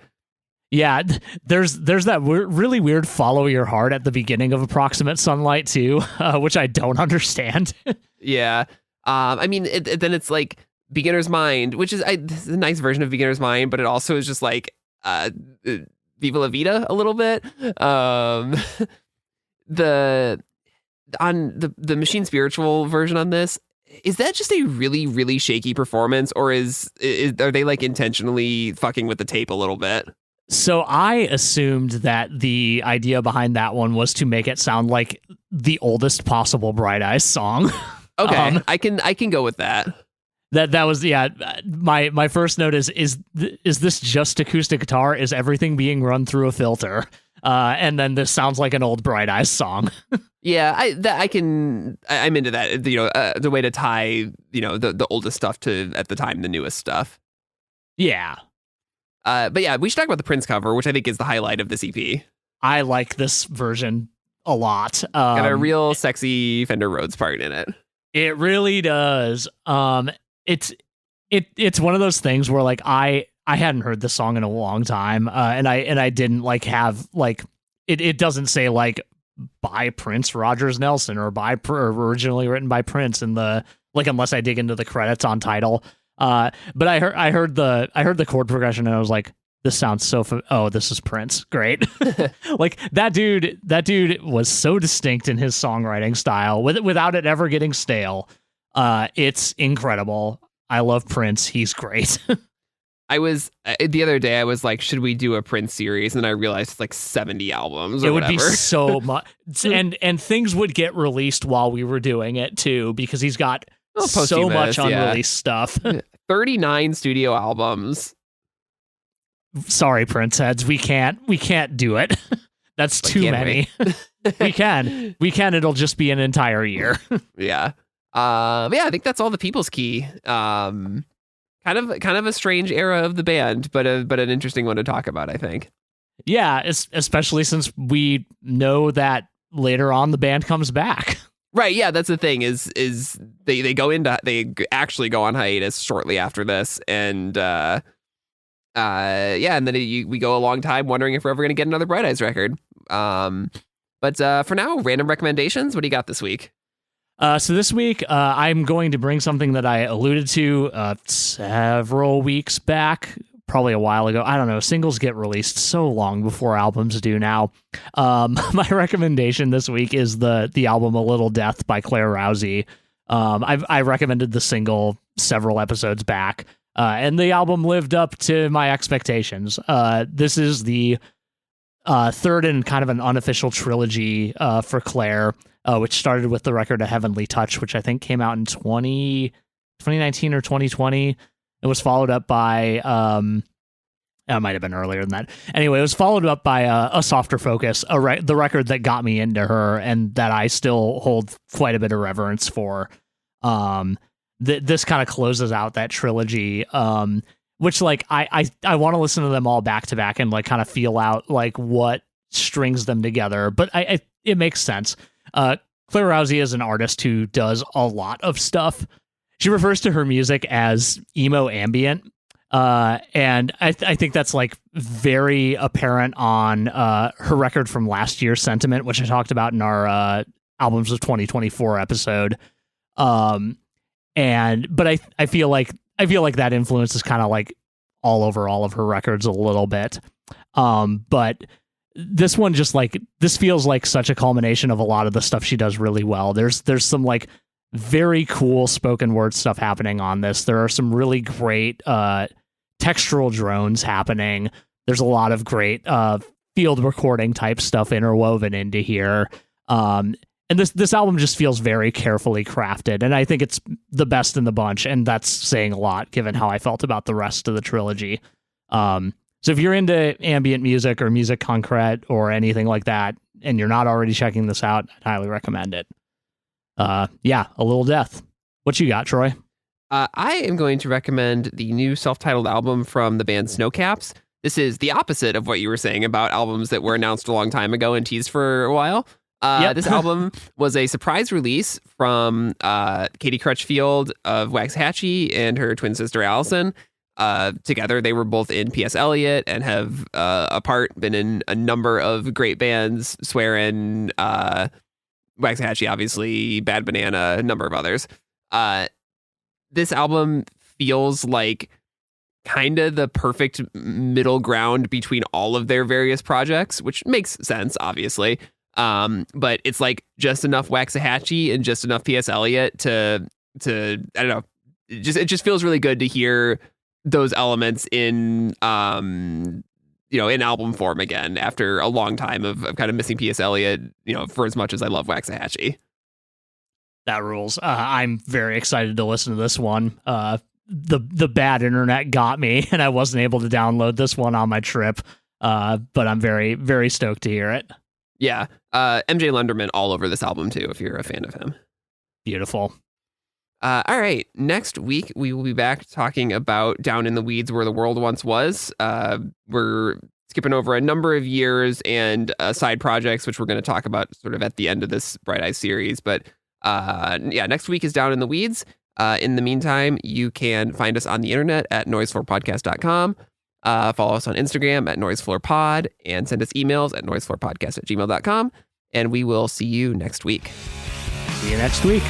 Yeah, there's that really weird follow your heart at the beginning of Approximate Sunlight too, which I don't understand. Yeah. I mean, then it's like Beginner's Mind, which is this is a nice version of Beginner's Mind, but it also is just like Viva La Vida a little bit. The Machine Spiritual version on this, is that just a really, really shaky performance, or are they like intentionally fucking with the tape a little bit? So I assumed that the idea behind that one was to make it sound like the oldest possible Bright Eyes song. Okay, I can go with that. That was, yeah. My first note is this just acoustic guitar? Is everything being run through a filter? And then this sounds like an old Bright Eyes song. Yeah, I'm into that. You know, the way to tie, you know, the oldest stuff to, at the time, the newest stuff. Yeah. But yeah, we should talk about the Prince cover, which I think is the highlight of this EP. I like this version a lot. Got a real sexy Fender Rhodes part in it. It really does. It's one of those things where like I hadn't heard this song in a long time, and I didn't like have like it doesn't say like by Prince Rogers Nelson or originally written by Prince in the, like, unless I dig into the credits on Tidal. But I heard the chord progression and I was like, this sounds so this is Prince. Great. Like that dude was so distinct in his songwriting style without it ever getting stale. It's incredible. I love Prince. He's great. I was the other day, I was like, should we do a Prince series? And I realized it's like 70 albums or whatever. It would be so much. And things would get released while we were doing it too, because he's got so much unreleased stuff. 39 studio albums. Sorry, Prince heads. We can't do it. That's too many. We can. It'll just be an entire year. Yeah. I think that's all the People's Key. Kind of a strange era of the band, but an interesting one to talk about, I think. Yeah, especially since we know that later on the band comes back. Right, yeah, that's the thing is they actually go on hiatus shortly after this, and and then we go a long time wondering if we're ever going to get another Bright Eyes record. But for now, random recommendations. What do you got this week? So this week, I'm going to bring something that I alluded to several weeks back, probably a while ago. I don't know. Singles get released so long before albums do now. My recommendation this week is the album A Little Death by Claire Rousey. I recommended the single several episodes back, and the album lived up to my expectations. This is the third in kind of an unofficial trilogy for Claire, which started with the record A Heavenly Touch, which I think came out in 2019 or 2020. It was followed up by, it might have been earlier than that. Anyway, it was followed up by A Softer Focus, the record that got me into her and that I still hold quite a bit of reverence for. This kind of closes out that trilogy, which like I want to listen to them all back to back and like kind of feel out like what strings them together. But it makes sense. Claire Rousey is an artist who does a lot of stuff. She refers to her music as emo ambient, And I think that's like very apparent on her record from last year's Sentiment, which I talked about in our albums of 2024 episode. But I feel like that influence is kind of like all over all of her records a little bit. But this one this feels like such a culmination of a lot of the stuff she does really well. There's some like very cool spoken word stuff happening on this. There are some really great textural drones happening. There's a lot of great field recording type stuff interwoven into here. And this album just feels very carefully crafted, and I think it's the best in the bunch, and that's saying a lot given how I felt about the rest of the trilogy. So if you're into ambient music or music concrete or anything like that, and you're not already checking this out, I'd highly recommend it. A Little Death. What you got, Troy? I am going to recommend the new self-titled album from the band Snowcaps. This is the opposite of what you were saying about albums that were announced a long time ago and teased for a while. This album was a surprise release from Katie Crutchfield of Waxahachie and her twin sister Allison. Together, they were both in P.S. Eliot and have apart been in a number of great bands, Swearin', Waxahachie, obviously, Bad Banana, a number of others. This album feels like kind of the perfect middle ground between all of their various projects, which makes sense, obviously. But it's like just enough Waxahachie and just enough P.S. Eliot to I don't know. It just feels really good to hear those elements in in album form again after a long time of kind of missing P.S. Eliot, for as much as I love Waxahachie. That rules. I'm very excited to listen to this one. The bad internet got me, and I wasn't able to download this one on my trip. But I'm very, very stoked to hear it. Yeah. MJ Lenderman all over this album, too, if you're a fan of him. Beautiful. All right. Next week, we will be back talking about Down in the Weeds Where the World Once Was. We're skipping over a number of years and side projects, which we're going to talk about sort of at the end of this Bright Eyes series. But next week is Down in the Weeds. In the meantime, you can find us on the internet at noisefloorpodcast.com. Follow us on Instagram at noisefloorpod and send us emails at noisefloorpodcast@gmail.com. And we will see you next week. See you next week.